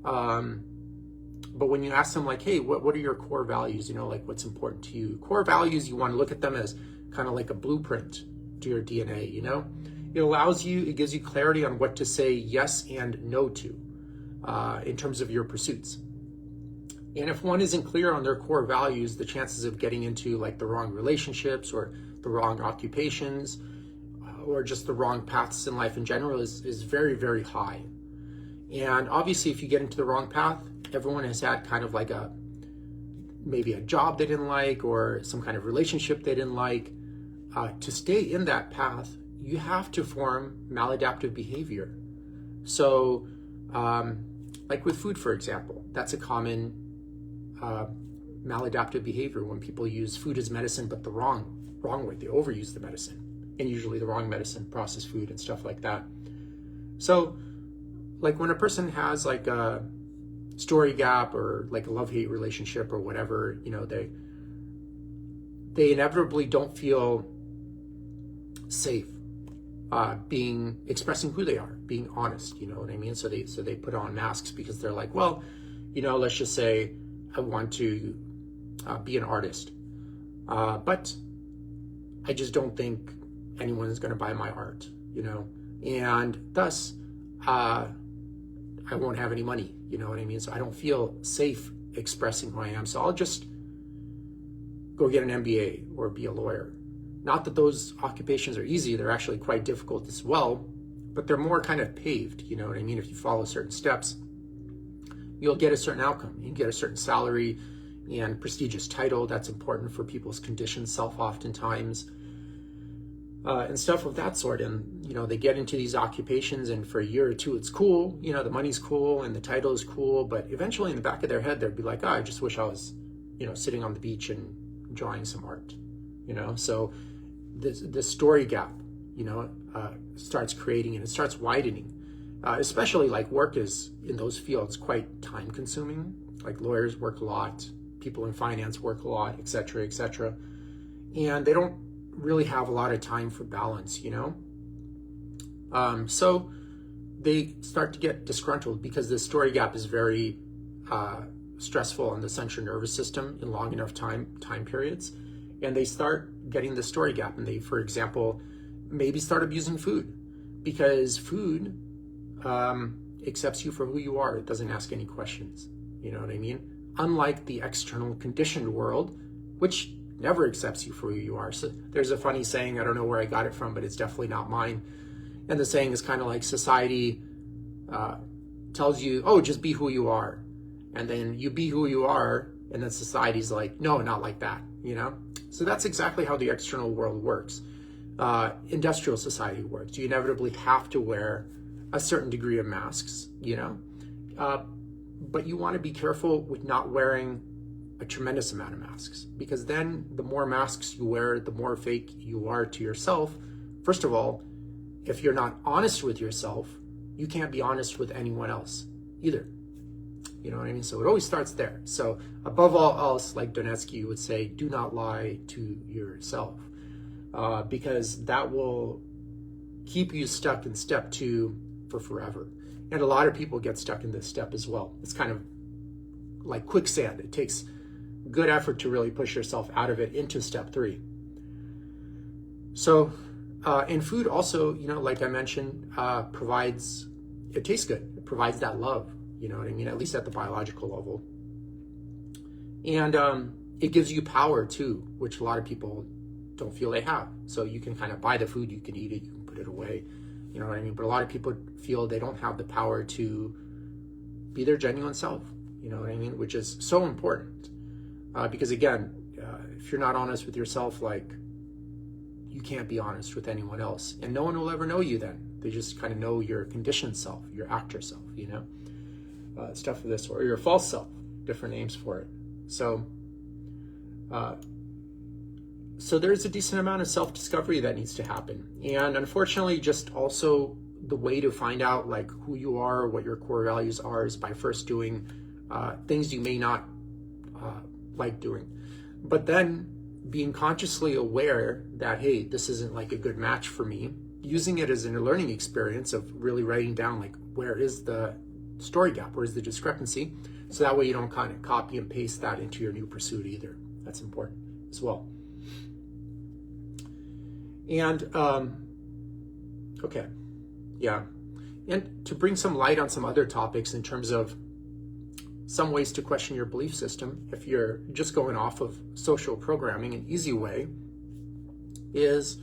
But when you ask them like, hey, what are your core values? You know, like what's important to you? Core values, you want to look at them as kind of like a blueprint to your DNA, you know? it gives you clarity on what to say yes and no to in terms of your pursuits. And if one isn't clear on their core values, the chances of getting into like the wrong relationships or the wrong occupations or just the wrong paths in life in general is very, very high. And obviously, if you get into the wrong path, everyone has had kind of like maybe a job they didn't like or some kind of relationship they didn't like. To stay in that path, you have to form maladaptive behavior. So like with food, for example, that's a common maladaptive behavior when people use food as medicine, but the wrong way. They overuse the medicine, and usually the wrong medicine, processed food and stuff like that. So like when a person has like a story gap or like a love-hate relationship or whatever, they inevitably don't feel safe expressing who they are, being honest, you know what I mean? So they put on masks because they're like, well, let's just say I want to be an artist, but I just don't think anyone is going to buy my art, and thus I won't have any money, you know what I mean? So I don't feel safe expressing who I am, so I'll just go get an MBA or be a lawyer. Not that those occupations are easy, they're actually quite difficult as well, but they're more kind of paved, you know what I mean? If you follow certain steps, you'll get a certain outcome. You get a certain salary and prestigious title. That's important for people's conditioned self oftentimes, and stuff of that sort. And, they get into these occupations and for a year or two, it's cool. The money's cool and the title is cool, but eventually in the back of their head, they'd be like, I just wish I was, sitting on the beach and drawing some art, So this story gap, starts creating and it starts widening. Especially like work is in those fields quite time consuming. Like lawyers work a lot, people in finance work a lot, et cetera, and they don't really have a lot of time for balance, so they start to get disgruntled because this story gap is very stressful on the central nervous system in long enough time periods, and they start getting the story gap, and they, for example, maybe start abusing food because food accepts you for who you are. It doesn't ask any questions. You know what I mean? Unlike the external conditioned world, which never accepts you for who you are. So there's a funny saying, I don't know where I got it from, but it's definitely not mine. And the saying is kind of like society tells you, oh, just be who you are. And then you be who you are, and then society's like, no, not like that, So that's exactly how the external world works. Industrial society works. You inevitably have to wear a certain degree of masks, but you want to be careful with not wearing a tremendous amount of masks, because then the more masks you wear, the more fake you are to yourself. First of all, if you're not honest with yourself, you can't be honest with anyone else either. You know what I mean? So it always starts there. So above all else, like Donetsky would say, do not lie to yourself, because that will keep you stuck in step 2 for forever. And a lot of people get stuck in this step as well. It's kind of like quicksand. It takes good effort to really push yourself out of it into step 3. So, and food also, like I mentioned, it tastes good. It provides that love, you know what I mean? At least at the biological level. And it gives you power too, which a lot of people don't feel they have. So you can kind of buy the food, you can eat it, you can put it away, you know what I mean? But a lot of people feel they don't have the power to be their genuine self, you know what I mean? Which is so important. Because again, if you're not honest with yourself, like, you can't be honest with anyone else. And no one will ever know you then. They just kind of know your conditioned self, your actor self, stuff of this sort, or your false self, different names for it. So there's a decent amount of self-discovery that needs to happen. And unfortunately, just also the way to find out like who you are, what your core values are, is by first doing things you may not like doing. But then being consciously aware that, hey, this isn't like a good match for me, using it as a learning experience of really writing down like, where is the story gap, where is the discrepancy, so that way you don't kind of copy and paste that into your new pursuit either. That's important as well. And Okay. Yeah. And to bring some light on some other topics in terms of some ways to question your belief system, if you're just going off of social programming, an easy way is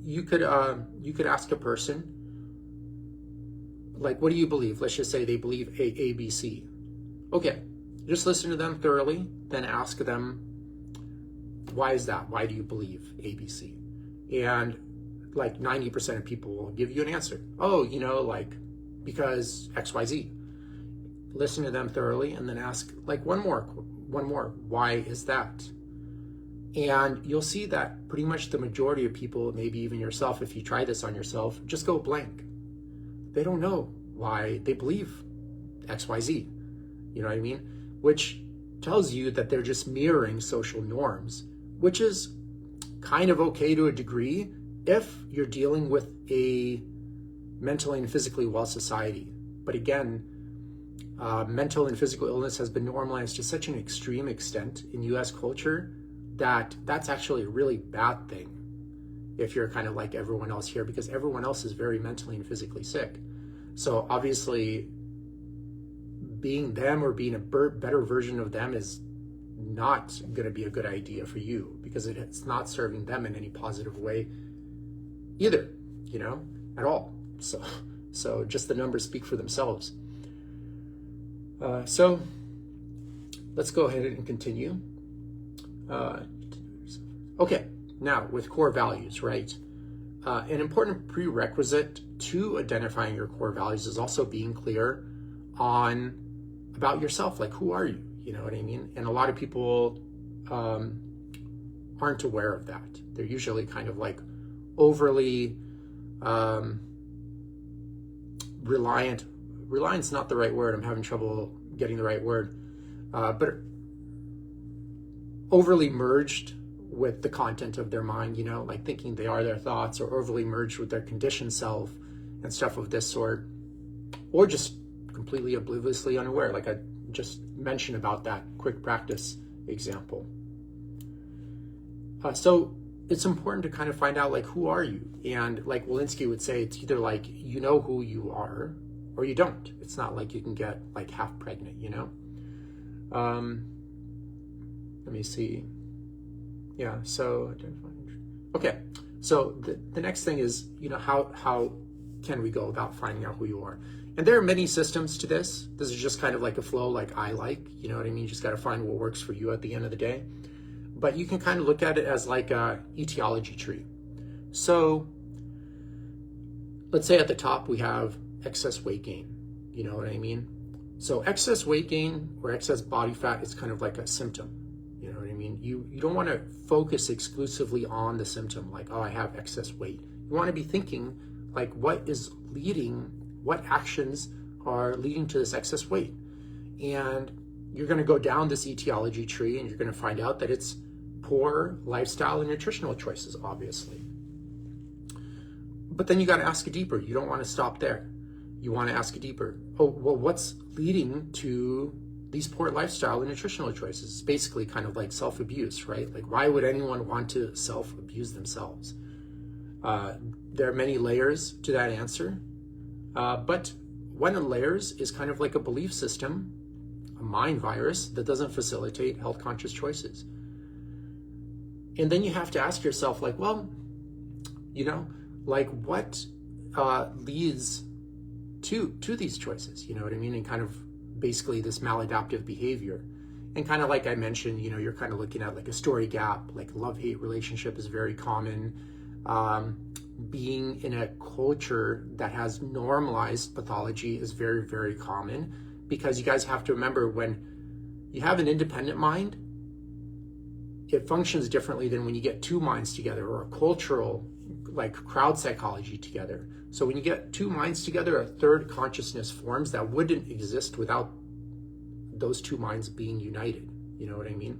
you could ask a person, like, what do you believe? Let's just say they believe A, B, C. Okay, just listen to them thoroughly, then ask them, why is that? Why do you believe A, B, C? And like 90% of people will give you an answer. Oh, like because X, Y, Z. Listen to them thoroughly and then ask like one more, why is that? And you'll see that pretty much the majority of people, maybe even yourself, if you try this on yourself, just go blank. They don't know why they believe X, Y, Z. You know what I mean? Which tells you that they're just mirroring social norms, which is kind of okay to a degree if you're dealing with a mentally and physically well society. But again, mental and physical illness has been normalized to such an extreme extent in US culture that that's actually a really bad thing if you're kind of like everyone else here, because everyone else is very mentally and physically sick. So obviously being them or being a better version of them is not going to be a good idea for you, because it's not serving them in any positive way either, at all. So just the numbers speak for themselves. So let's go ahead and continue. Okay, now with core values, right? An important prerequisite to identifying your core values is also being clear about yourself. Like, who are you? You know what I mean? And a lot of people aren't aware of that. They're usually kind of like overly reliant. Reliant's not the right word. I'm having trouble getting the right word. But overly merged with the content of their mind, like thinking they are their thoughts, or overly merged with their conditioned self and stuff of this sort, or just completely obliviously unaware, like I just mentioned about that quick practice example. So it's important to kind of find out, like, who are you? And like Walensky would say, it's either like you know who you are or you don't. It's not like you can get like half pregnant, Let me see. Yeah, so okay. So the next thing is, how can we go about finding out who you are? And there are many systems to this. This is just kind of like a flow, like I like, you know what I mean? You just got to find what works for you at the end of the day. But you can kind of look at it as like a etiology tree. So let's say at the top we have excess weight gain. You know what I mean? So excess weight gain or excess body fat is kind of like a symptom. You know what I mean? You don't want to focus exclusively on the symptom, like, oh, I have excess weight. You want to be thinking, like, what actions are leading to this excess weight? And you're going to go down this etiology tree and you're going to find out that it's poor lifestyle and nutritional choices, obviously. But then you got to ask it deeper. You don't want to stop there. You want to ask it deeper. Oh, well, what's leading to these poor lifestyle and nutritional choices? It's basically kind of like self-abuse, right? Like, why would anyone want to self-abuse themselves? There are many layers to that answer. But one of the layers is kind of like a belief system, a mind virus that doesn't facilitate health conscious choices. And then you have to ask yourself, like, well, like what leads to these choices? You know what I mean? And kind of basically this maladaptive behavior. And kind of like I mentioned, you're kind of looking at like a story gap, like love-hate relationship is very common. Being in a culture that has normalized pathology is very, very common, because you guys have to remember, when you have an independent mind, it functions differently than when you get two minds together, or a cultural, like crowd psychology together. So when you get two minds together, a third consciousness forms that wouldn't exist without those two minds being united. You know what I mean?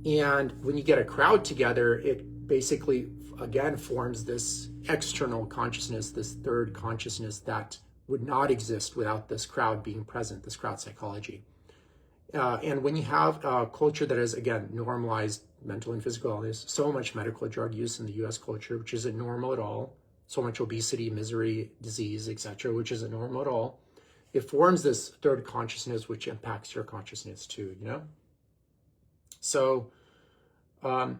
And when you get a crowd together, it basically, again, forms this external consciousness, this third consciousness that would not exist without this crowd being present, this crowd psychology. And when you have a culture that is, again, normalized mental and physical illness, so much medical drug use in the US culture, which isn't normal at all, so much obesity, misery, disease, etc., which isn't normal at all. It forms this third consciousness, which impacts your consciousness too, you know? So, and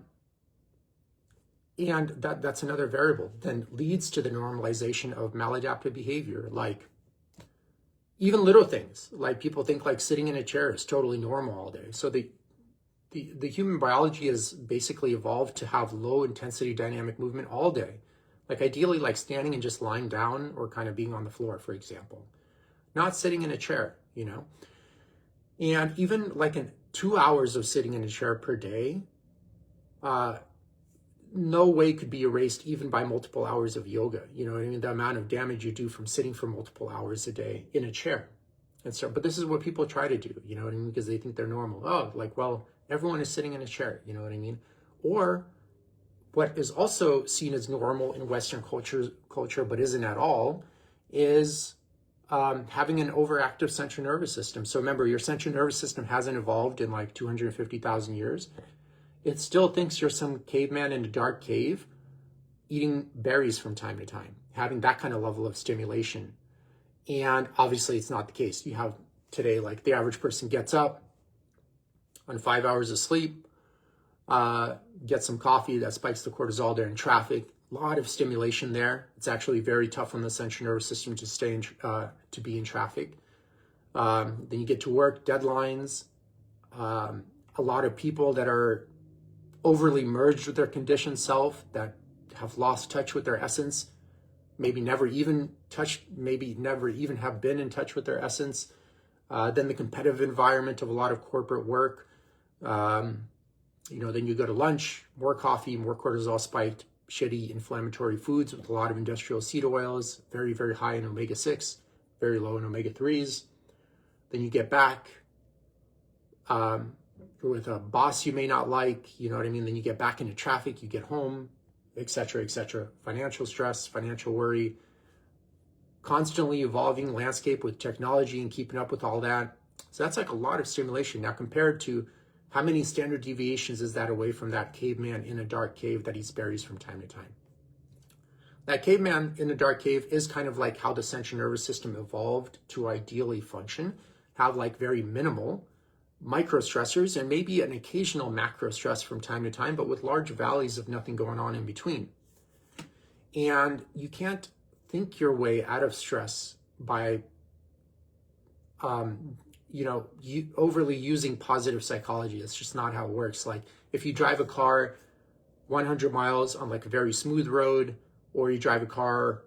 that's another variable, then leads to the normalization of maladaptive behavior, like even little things, like people think like sitting in a chair is totally normal all day. So the human biology has basically evolved to have low intensity dynamic movement all day. Like ideally like standing and just lying down or kind of being on the floor, for example, not sitting in a chair, you know? And even like in 2 hours of sitting in a chair per day, no way could be erased even by multiple hours of yoga. You know what I mean? The amount of damage you do from sitting for multiple hours a day in a chair. And so, but this is what people try to do, you know what I mean? Because they think they're normal. Oh, like, well, everyone is sitting in a chair, you know what I mean? Or what is also seen as normal in Western culture, but isn't at all, is having an overactive central nervous system. So remember, your central nervous system hasn't evolved in like 250,000 years. It still thinks you're some caveman in a dark cave eating berries from time to time, having that kind of level of stimulation. And obviously it's not the case. You have today, like the average person gets up on 5 hours of sleep, gets some coffee that spikes the cortisol. They're in traffic, a lot of stimulation there. It's actually very tough on the central nervous system to stay in, to be in traffic. Then you get to work, deadlines, a lot of people that are overly merged with their conditioned self, that have lost touch with their essence, maybe never even have been in touch with their essence. Then the competitive environment of a lot of corporate work. Then you go to lunch, more coffee, more cortisol spiked, shitty inflammatory foods with a lot of industrial seed oils, very, very high in omega-6, very low in omega-3s. Then you get back, with a boss you may not like, you know what I mean? Then you get back into traffic, you get home, etc., etc. Financial stress, financial worry, constantly evolving landscape with technology and keeping up with all that. So that's like a lot of stimulation. Now compared to how many standard deviations is that away from that caveman in a dark cave that eats berries from time to time? That caveman in a dark cave is kind of like how the central nervous system evolved to ideally function, have like very minimal micro stressors and maybe an occasional macro stress from time to time, but with large valleys of nothing going on in between. And you can't think your way out of stress by, overly using positive psychology. It's just not how it works. Like if you drive a car 100 miles on like a very smooth road, or you drive a car,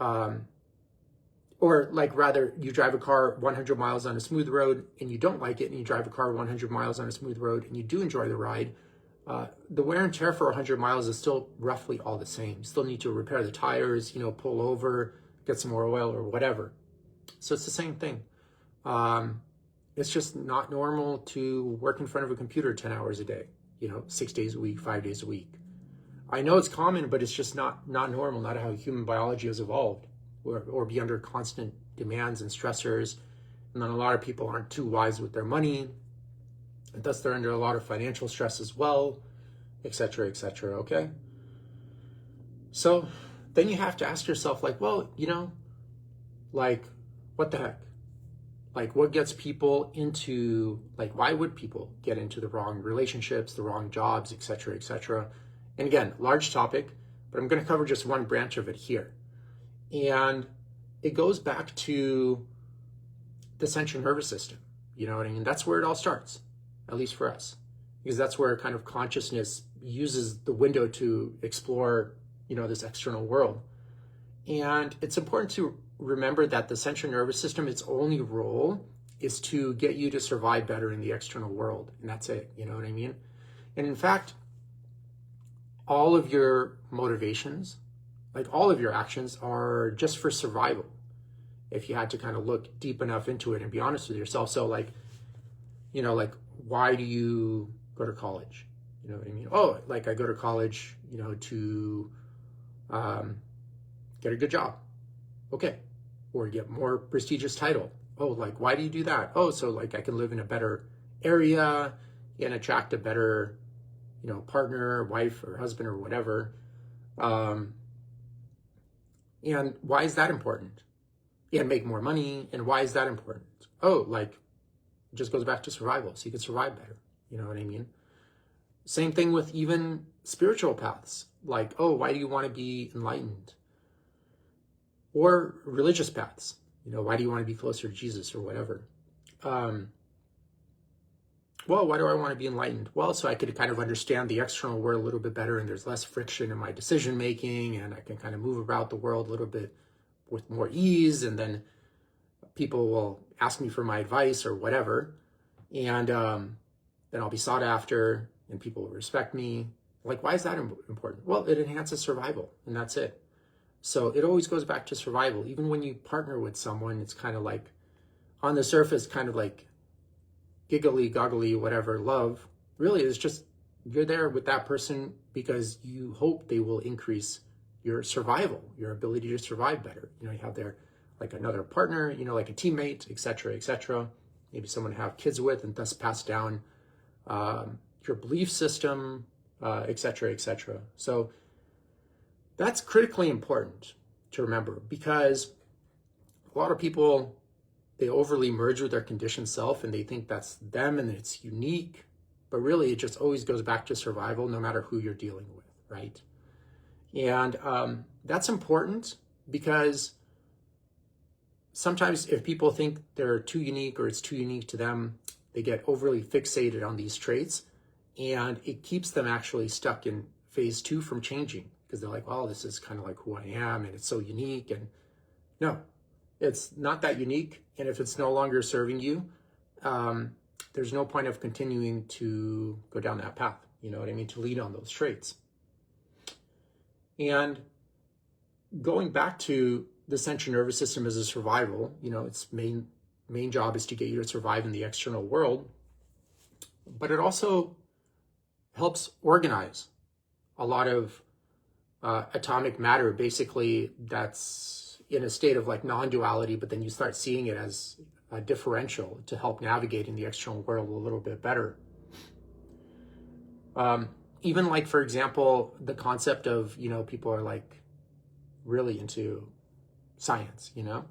you drive a car 100 miles on a smooth road and you don't like it, and you drive a car 100 miles on a smooth road and you do enjoy the ride, the wear and tear for 100 miles is still roughly all the same. You still need to repair the tires, pull over, get some more oil or whatever. So it's the same thing. It's just not normal to work in front of a computer 10 hours a day, 6 days a week, 5 days a week. I know it's common, but it's just not normal, not how human biology has evolved, or be under constant demands and stressors. And then a lot of people aren't too wise with their money, and thus they're under a lot of financial stress as well, etc., etc., okay? So then you have to ask yourself, like, well, what the heck? Like, what gets people into, like, why would people get into the wrong relationships, the wrong jobs, etc., etc.? And again, large topic, but I'm going to cover just one branch of it here. And it goes back to the central nervous system. You know what I mean? That's where it all starts, at least for us, because that's where kind of consciousness uses the window to explore, this external world. And it's important to remember that the central nervous system, its only role is to get you to survive better in the external world. And that's it. You know what I mean? And in fact, all of your motivations, like all of your actions, are just for survival. If you had to kind of look deep enough into it and be honest with yourself. So why do you go to college? You know what I mean? Oh, like I go to college, to get a good job. Okay. Or get more prestigious title. Oh, like, why do you do that? Oh, so like I can live in a better area and attract a better, partner, wife or husband or whatever. And why is that important? And make more money. And why is that important? Oh, like, it just goes back to survival. So you can survive better. You know what I mean? Same thing with even spiritual paths. Like, oh, why do you want to be enlightened? Or religious paths. You know, why do you want to be closer to Jesus or whatever? Well, why do I want to be enlightened? Well, so I could kind of understand the external world a little bit better, and there's less friction in my decision making, and I can kind of move about the world a little bit with more ease, and then people will ask me for my advice or whatever, and then I'll be sought after, and people will respect me. Like, why is that important? Well, it enhances survival, and that's it. So it always goes back to survival. Even when you partner with someone, it's kind of like, on the surface, kind of like giggly, goggly, whatever, love. Really, it's just you're there with that person because you hope they will increase your survival, your ability to survive better. You know, you have there like another partner, you know, like a teammate, etc., etc. Maybe someone to have kids with and thus pass down your belief system, etc., etc. So that's critically important to remember, because a lot of people, they overly merge with their conditioned self and they think that's them and it's unique, but really it just always goes back to survival no matter who you're dealing with, right? And that's important because sometimes if people think they're too unique or it's too unique to them, they get overly fixated on these traits, and it keeps them actually stuck in phase 2 from changing, because they're like, oh, this is kind of like who I am and it's so unique. And no, it's not that unique. And if it's no longer serving you, there's no point of continuing to go down that path, you know what I mean, to lead on those traits. And going back to the central nervous system as a survival, you know, its main job is to get you to survive in the external world, but it also helps organize a lot of atomic matter, basically, that's in a state of like non-duality, but then you start seeing it as a differential to help navigate in the external world a little bit better. Even like, for example, the concept of, you know, people are like really into science, you know,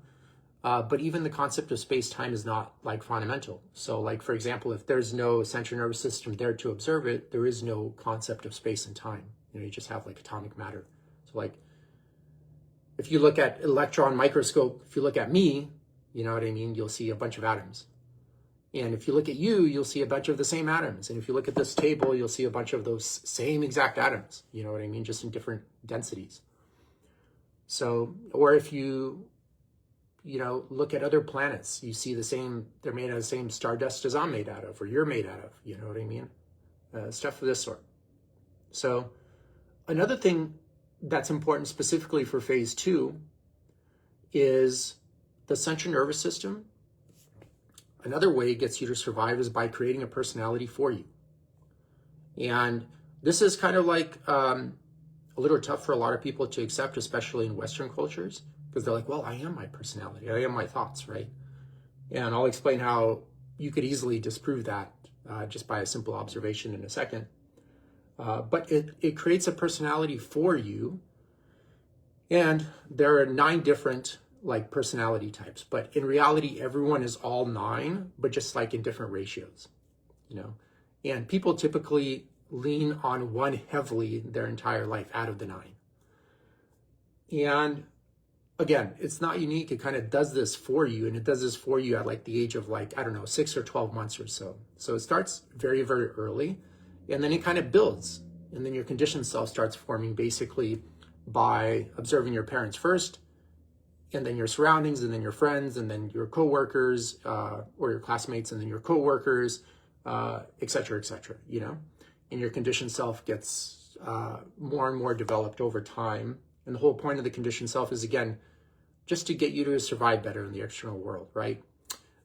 but even the concept of space-time is not like fundamental. So like, for example, if there's no central nervous system there to observe it, there is no concept of space and time. You know, you just have like atomic matter. So like, if you look at electron microscope, if you look at me, you know what I mean, you'll see a bunch of atoms. And if you look at you, you'll see a bunch of the same atoms. And if you look at this table, you'll see a bunch of those same exact atoms. You know what I mean? Just in different densities. So, or if you know, look at other planets, you see the same, they're made out of the same stardust as I'm made out of, or you're made out of, you know what I mean? Stuff of this sort. So another thing that's important specifically for phase 2 is the central nervous system. Another way it gets you to survive is by creating a personality for you. And this is kind of like a little tough for a lot of people to accept, especially in Western cultures, because they're like, well, I am my personality. I am my thoughts, right? And I'll explain how you could easily disprove that just by a simple observation in a second. But it creates a personality for you. And there are 9 different like personality types, but in reality, everyone is all 9, but just like in different ratios, you know? And people typically lean on one heavily their entire life out of the 9. And again, it's not unique. It kind of does this for you, and it does this for you at like the age of like, I don't know, 6 or 12 months or so. So it starts very, very early, and then it kind of builds. And then your conditioned self starts forming basically by observing your parents first, and then your surroundings, and then your friends, and then your coworkers, or your classmates, and then your coworkers, et cetera, you know? And your conditioned self gets more and more developed over time. And the whole point of the conditioned self is, again, just to get you to survive better in the external world, right?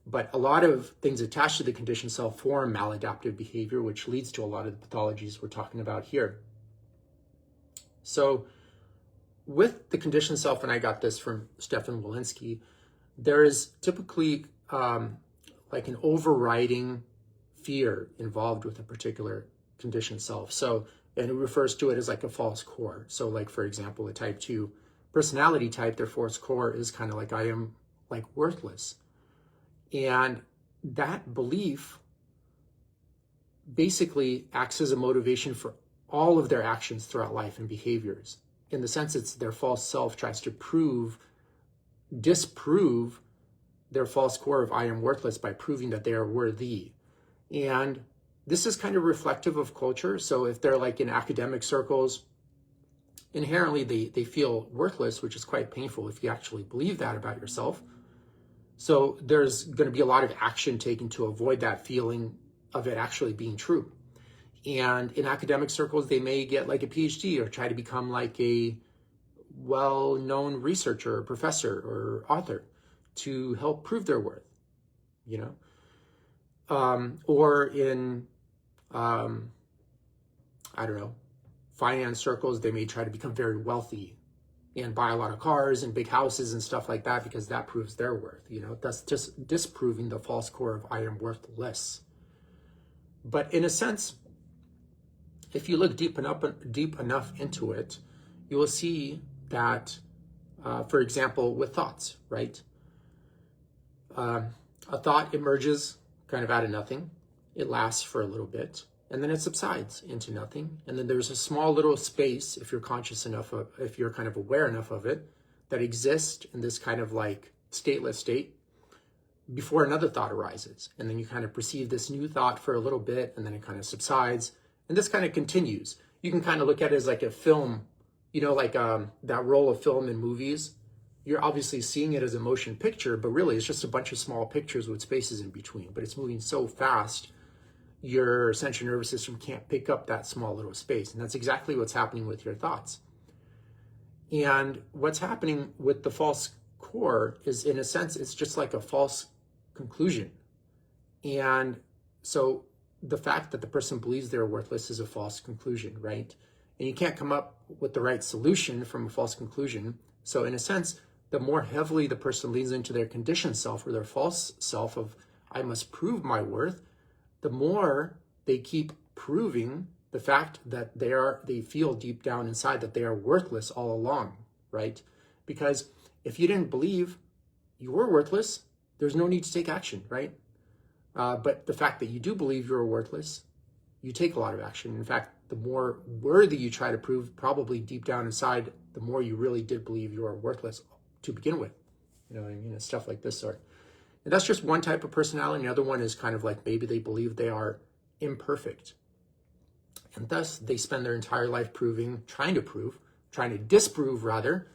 But a lot of things attached to the conditioned self form maladaptive behavior, which leads to a lot of the pathologies we're talking about here. So with the conditioned self, and I got this from Stefan Walensky, there is typically like an overriding fear involved with a particular conditioned self. So, and it refers to it as like a false core. So like, for example, a type 2 personality type, their false core is kind of like, I am like worthless. And that belief basically acts as a motivation for all of their actions throughout life and behaviors. In the sense, it's their false self tries to disprove their false core of I am worthless by proving that they are worthy. And this is kind of reflective of culture. So if they're like in academic circles, inherently they feel worthless, which is quite painful if you actually believe that about yourself. So there's going to be a lot of action taken to avoid that feeling of it actually being true. And in academic circles, they may get like a PhD or try to become like a well-known researcher or professor or author to help prove their worth, you know? Or in, I don't know, finance circles, they may try to become very wealthy and buy a lot of cars and big houses and stuff like that because that proves their worth, you know? That's just disproving the false core of I am worthless. But in a sense, if you look deep enough into it, you will see that, for example, with thoughts, right? A thought emerges kind of out of nothing. It lasts for a little bit, and then it subsides into nothing. And then there's a small little space, if you're conscious enough of, if you're kind of aware enough of it, that exists in this kind of like stateless state before another thought arises. And then you kind of perceive this new thought for a little bit, and then it kind of subsides. And this kind of continues. You can kind of look at it as like a film, you know, like that roll of film in movies. You're obviously seeing it as a motion picture, but really it's just a bunch of small pictures with spaces in between. But it's moving so fast, your central nervous system can't pick up that small little space. And that's exactly what's happening with your thoughts. And what's happening with the false core is, in a sense, it's just like a false conclusion. And so the fact that the person believes they're worthless is a false conclusion, right? And you can't come up with the right solution from a false conclusion. So in a sense, the more heavily the person leans into their conditioned self or their false self of, I must prove my worth, the more they keep proving the fact that they feel deep down inside that they are worthless all along, right? Because if you didn't believe you were worthless, there's no need to take action, right? But the fact that you do believe you're worthless, you take a lot of action. In fact, the more worthy you try to prove, probably deep down inside, the more you really did believe you are worthless to begin with. You know what I mean? It's stuff like this sort. And that's just one type of personality. The other one is kind of like maybe they believe they are imperfect. And thus they spend their entire life trying to disprove rather,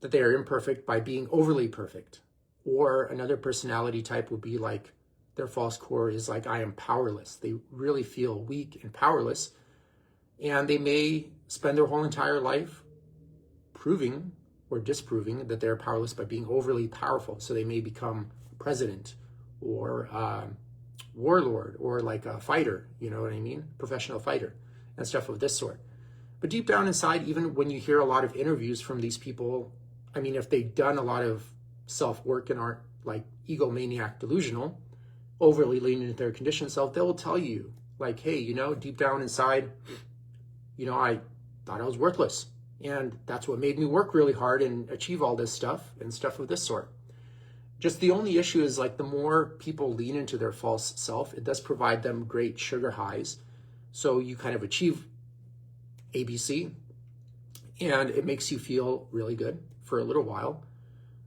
that they are imperfect by being overly perfect. Or another personality type would be like, their false core is like, I am powerless. They really feel weak and powerless. And they may spend their whole entire life proving or disproving that they're powerless by being overly powerful. So they may become president or warlord or like a fighter, you know what I mean? Professional fighter and stuff of this sort. But deep down inside, even when you hear a lot of interviews from these people, I mean, if they've done a lot of self-work and aren't like egomaniac delusional, overly leaning into their conditioned self, they'll tell you like, hey, you know, deep down inside, you know, I thought I was worthless. And that's what made me work really hard and achieve all this stuff and stuff of this sort. Just the only issue is like the more people lean into their false self, it does provide them great sugar highs. So you kind of achieve ABC and it makes you feel really good for a little while.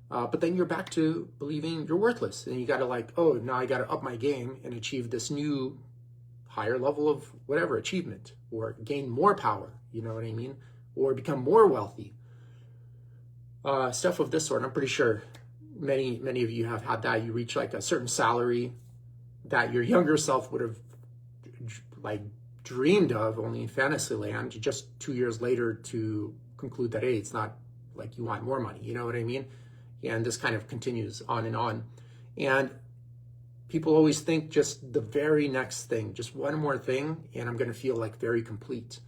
But then you're back to believing you're worthless. And you got to like, oh, now I got to up my game and achieve this new higher level of whatever achievement or gain more power, you know what I mean? Or become more wealthy. Stuff of this sort. I'm pretty sure many of you have had that. You reach like a certain salary that your younger self would have like dreamed of only in fantasy land, just 2 years later to conclude that, hey, it's not like you want more money, you know what I mean? And this kind of continues on and on. And people always think just the very next thing, just one more thing, and I'm going to feel like very complete.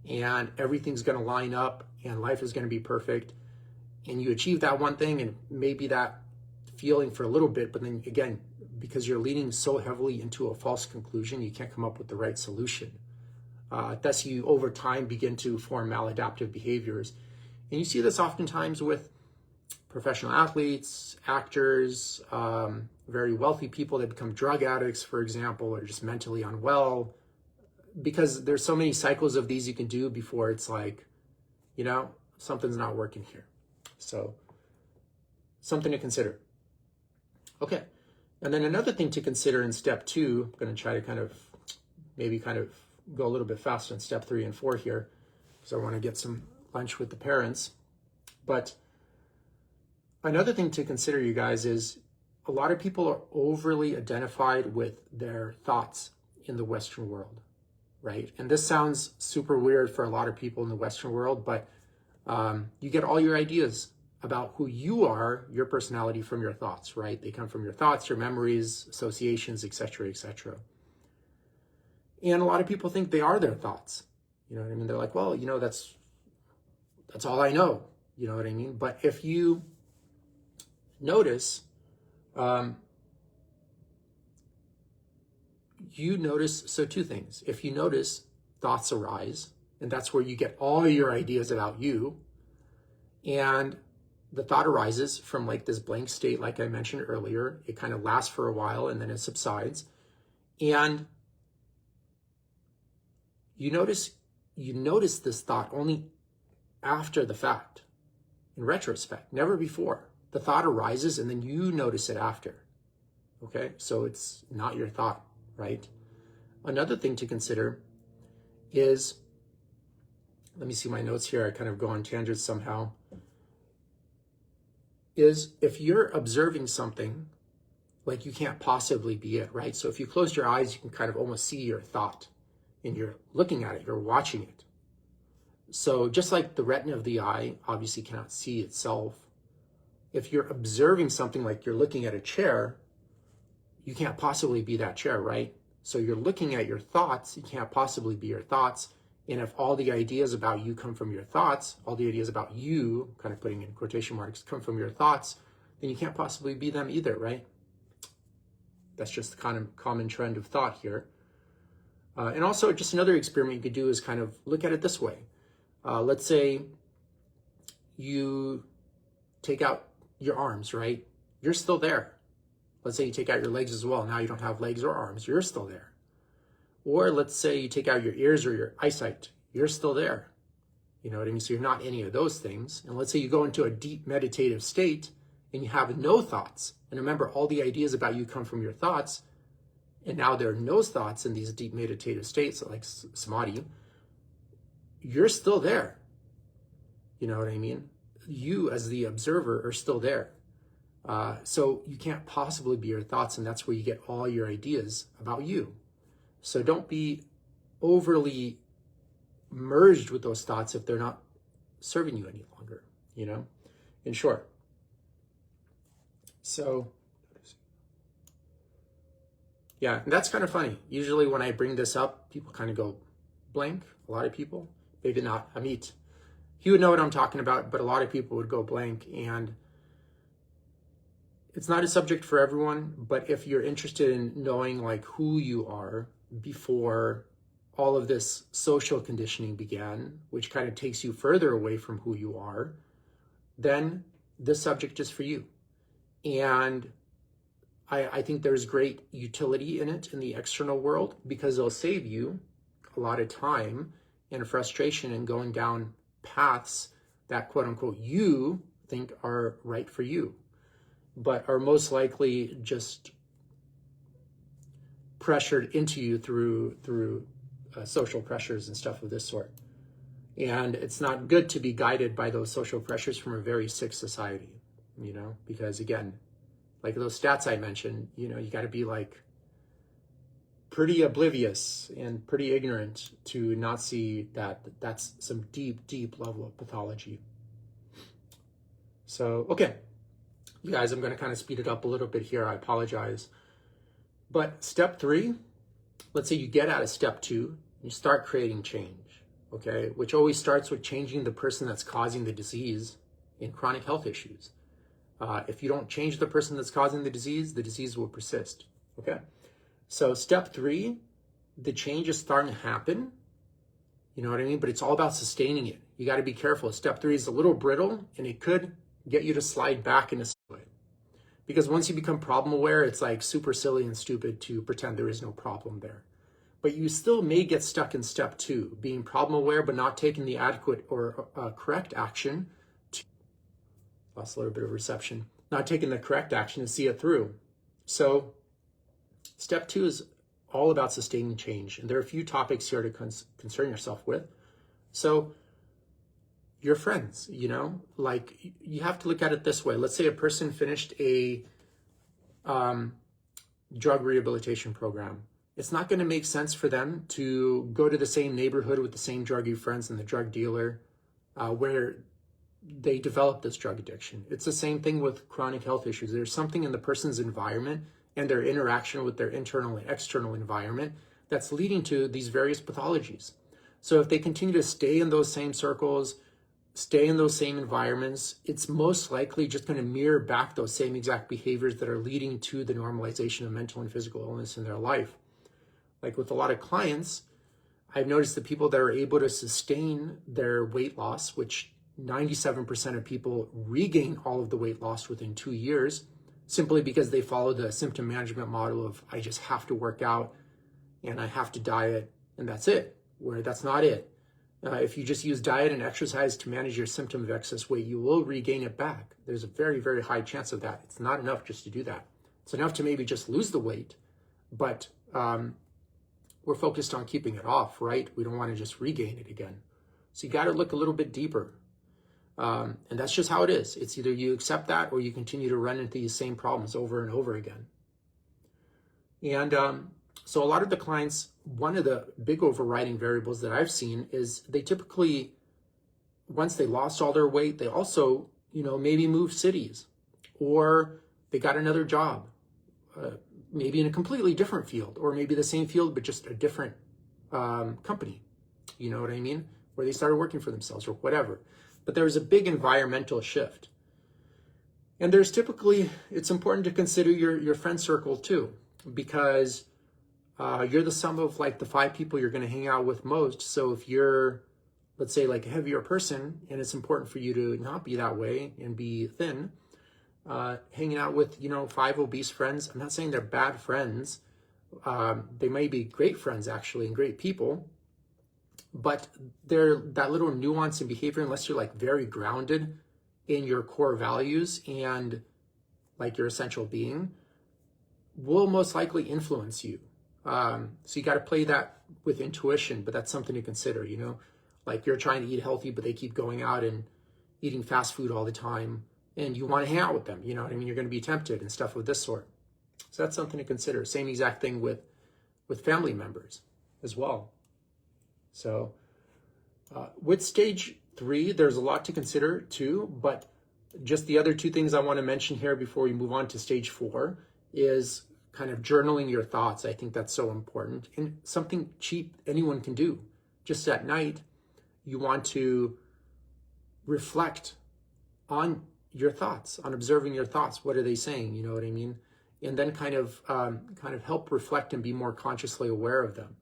And everything's going to line up and life is going to be perfect. And you achieve that one thing and maybe that feeling for a little bit, but then again, because you're leaning so heavily into a false conclusion, you can't come up with the right solution. Thus you over time begin to form maladaptive behaviors And you see this oftentimes with professional athletes, actors, very wealthy people that become drug addicts, for example, or just mentally unwell, because there's so many cycles of these you can do before it's like, you know, something's not working here. So something to consider. Okay. And then another thing to consider in step 2, I'm going to try to maybe go a little bit faster in step 3 and 4 here, because I want to get some lunch with the parents. But another thing to consider, you guys, is a lot of people are overly identified with their thoughts in the Western world, right? And this sounds super weird for a lot of people in the Western world, but you get all your ideas about who you are, your personality, from your thoughts, right? They come from your thoughts, your memories, associations, etc., etc. And a lot of people think they are their thoughts. You know what I mean? They're like, well, you know, that's all I know. You know what I mean? But if you notice, so 2 things. If you notice, thoughts arise, and that's where you get all your ideas about you. And the thought arises from like this blank state, like I mentioned earlier. It kind of lasts for a while and then it subsides. And you notice this thought only after the fact, in retrospect, never before. The thought arises and then you notice it after. Okay, so it's not your thought, right? Another thing to consider is, let me see my notes here, I kind of go on tangents somehow, is if you're observing something, like you can't possibly be it, right? So if you close your eyes, you can kind of almost see your thought, and you're looking at it, you're watching it. So just like the retina of the eye obviously cannot see itself, if you're observing something like you're looking at a chair, you can't possibly be that chair, right? So you're looking at your thoughts, you can't possibly be your thoughts. And if all the ideas about you come from your thoughts, all the ideas about you, kind of putting in quotation marks, come from your thoughts, then you can't possibly be them either, right? That's just the kind of common trend of thought here. And also just another experiment you could do is kind of look at it this way. Let's say you take out your arms, right? You're still there. Let's say you take out your legs as well. Now you don't have legs or arms. You're still there. Or let's say you take out your ears or your eyesight. You're still there. You know what I mean? So you're not any of those things. And let's say you go into a deep meditative state and you have no thoughts. And remember, all the ideas about you come from your thoughts. And now there are no thoughts in these deep meditative states, like samadhi. You're still there. You know what I mean? You, as the observer, are still there. So you can't possibly be your thoughts, and that's where you get all your ideas about you. So don't be overly merged with those thoughts if they're not serving you any longer, you know, in short. So, yeah, that's kind of funny. Usually when I bring this up, people kind of go blank. A lot of people, maybe not Amit. He would know what I'm talking about, but a lot of people would go blank. And it's not a subject for everyone, but if you're interested in knowing like who you are before all of this social conditioning began, which kind of takes you further away from who you are, then this subject is for you. And I think there's great utility in it in the external world, because it'll save you a lot of time and frustration in going down paths that quote unquote you think are right for you, but are most likely just pressured into you through social pressures and stuff of this sort. And it's not good to be guided by those social pressures from a very sick society, you know, because again, like those stats I mentioned, you know, you got to be like pretty oblivious and pretty ignorant to not see that that's some deep level of pathology. So, okay, you guys, I'm going to kind of speed it up a little bit here. I apologize. But step 3, let's say you get out of step 2, you start creating change, okay? Which always starts with changing the person that's causing the disease in chronic health issues. If you don't change the person that's causing the disease will persist, okay? So step 3, the change is starting to happen, you know what I mean? But it's all about sustaining it. You got to be careful. Step 3 is a little brittle, and it could get you to slide back into way. Because once you become problem aware, it's like super silly and stupid to pretend there is no problem there. But you still may get stuck in step 2, being problem aware but not taking the adequate or correct action. Lost a little bit of reception. Not taking the correct action to see it through. So step 2 is all about sustaining change. And there are a few topics here to concern yourself with. So your friends, you know, like you have to look at it this way. Let's say a person finished a drug rehabilitation program. It's not going to make sense for them to go to the same neighborhood with the same druggie friends and the drug dealer where they develop this drug addiction. It's the same thing with chronic health issues. There's something in the person's environment and their interaction with their internal and external environment that's leading to these various pathologies. So if they continue to stay in those same circles, stay in those same environments, it's most likely just going to mirror back those same exact behaviors that are leading to the normalization of mental and physical illness in their life. Like with a lot of clients, I've noticed the people that are able to sustain their weight loss, which 97% of people regain all of the weight lost within 2 years, simply because they follow the symptom management model of I just have to work out and I have to diet and that's it, where that's not it. If you just use diet and exercise to manage your symptom of excess weight, you will regain it back. There's a very, very high chance of that. It's not enough just to do that. It's enough to maybe just lose the weight, but we're focused on keeping it off, right? We don't want to just regain it again. So you got to look a little bit deeper. And that's just how it is. It's either you accept that or you continue to run into these same problems over and over again. And so a lot of the clients, one of the big overriding variables that I've seen is they typically, once they lost all their weight, they also, you know, maybe moved cities or they got another job, maybe in a completely different field or maybe the same field, but just a different company. You know what I mean? Where they started working for themselves or whatever. But there was a big environmental shift. And there's typically, it's important to consider your friend circle too, because you're the sum of like the 5 people you're going to hang out with most. So if you're, let's say, like a heavier person, and it's important for you to not be that way and be thin, hanging out with, you know, 5 obese friends, I'm not saying they're bad friends. They may be great friends actually and great people, but they're that little nuance in behavior, unless you're like very grounded in your core values and like your essential being, will most likely influence you. So you got to play that with intuition, but that's something to consider, you know, like you're trying to eat healthy, but they keep going out and eating fast food all the time and you want to hang out with them, you know what I mean? You're going to be tempted and stuff of this sort. So that's something to consider. Same exact thing with family members as well. So with stage 3, there's a lot to consider too, but just the other 2 things I want to mention here before we move on to stage 4 is kind of journaling your thoughts. I think that's so important and something cheap anyone can do. Just at night, you want to reflect on your thoughts, on observing your thoughts. What are they saying? You know what I mean? And then kind of help reflect and be more consciously aware of them.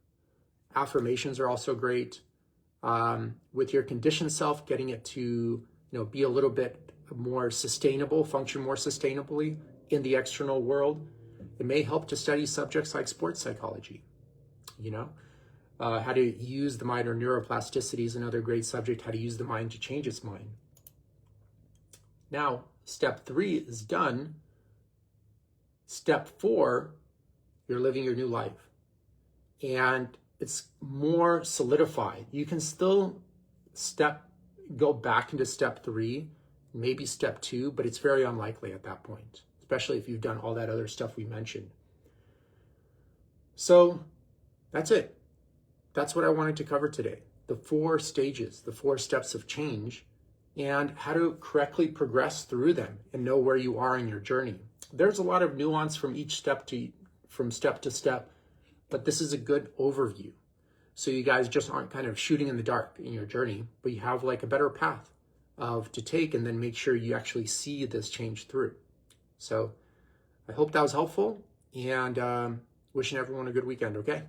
Affirmations are also great. With your conditioned self, getting it to, you know, be a little bit more sustainable, function more sustainably in the external world. It may help to study subjects like sports psychology, you know, how to use the mind, or neuroplasticity is another great subject, how to use the mind to change its mind. Now, step 3 is done. Step 4, you're living your new life. And it's more solidified. You can still go back into step 3, maybe step 2, but it's very unlikely at that point, especially if you've done all that other stuff we mentioned. So that's it. That's what I wanted to cover today. The 4 stages, the 4 steps of change, and how to correctly progress through them and know where you are in your journey. There's a lot of nuance from each step from step to step, but this is a good overview. So you guys just aren't kind of shooting in the dark in your journey, but you have like a better path to take, and then make sure you actually see this change through. So I hope that was helpful, and wishing everyone a good weekend, okay?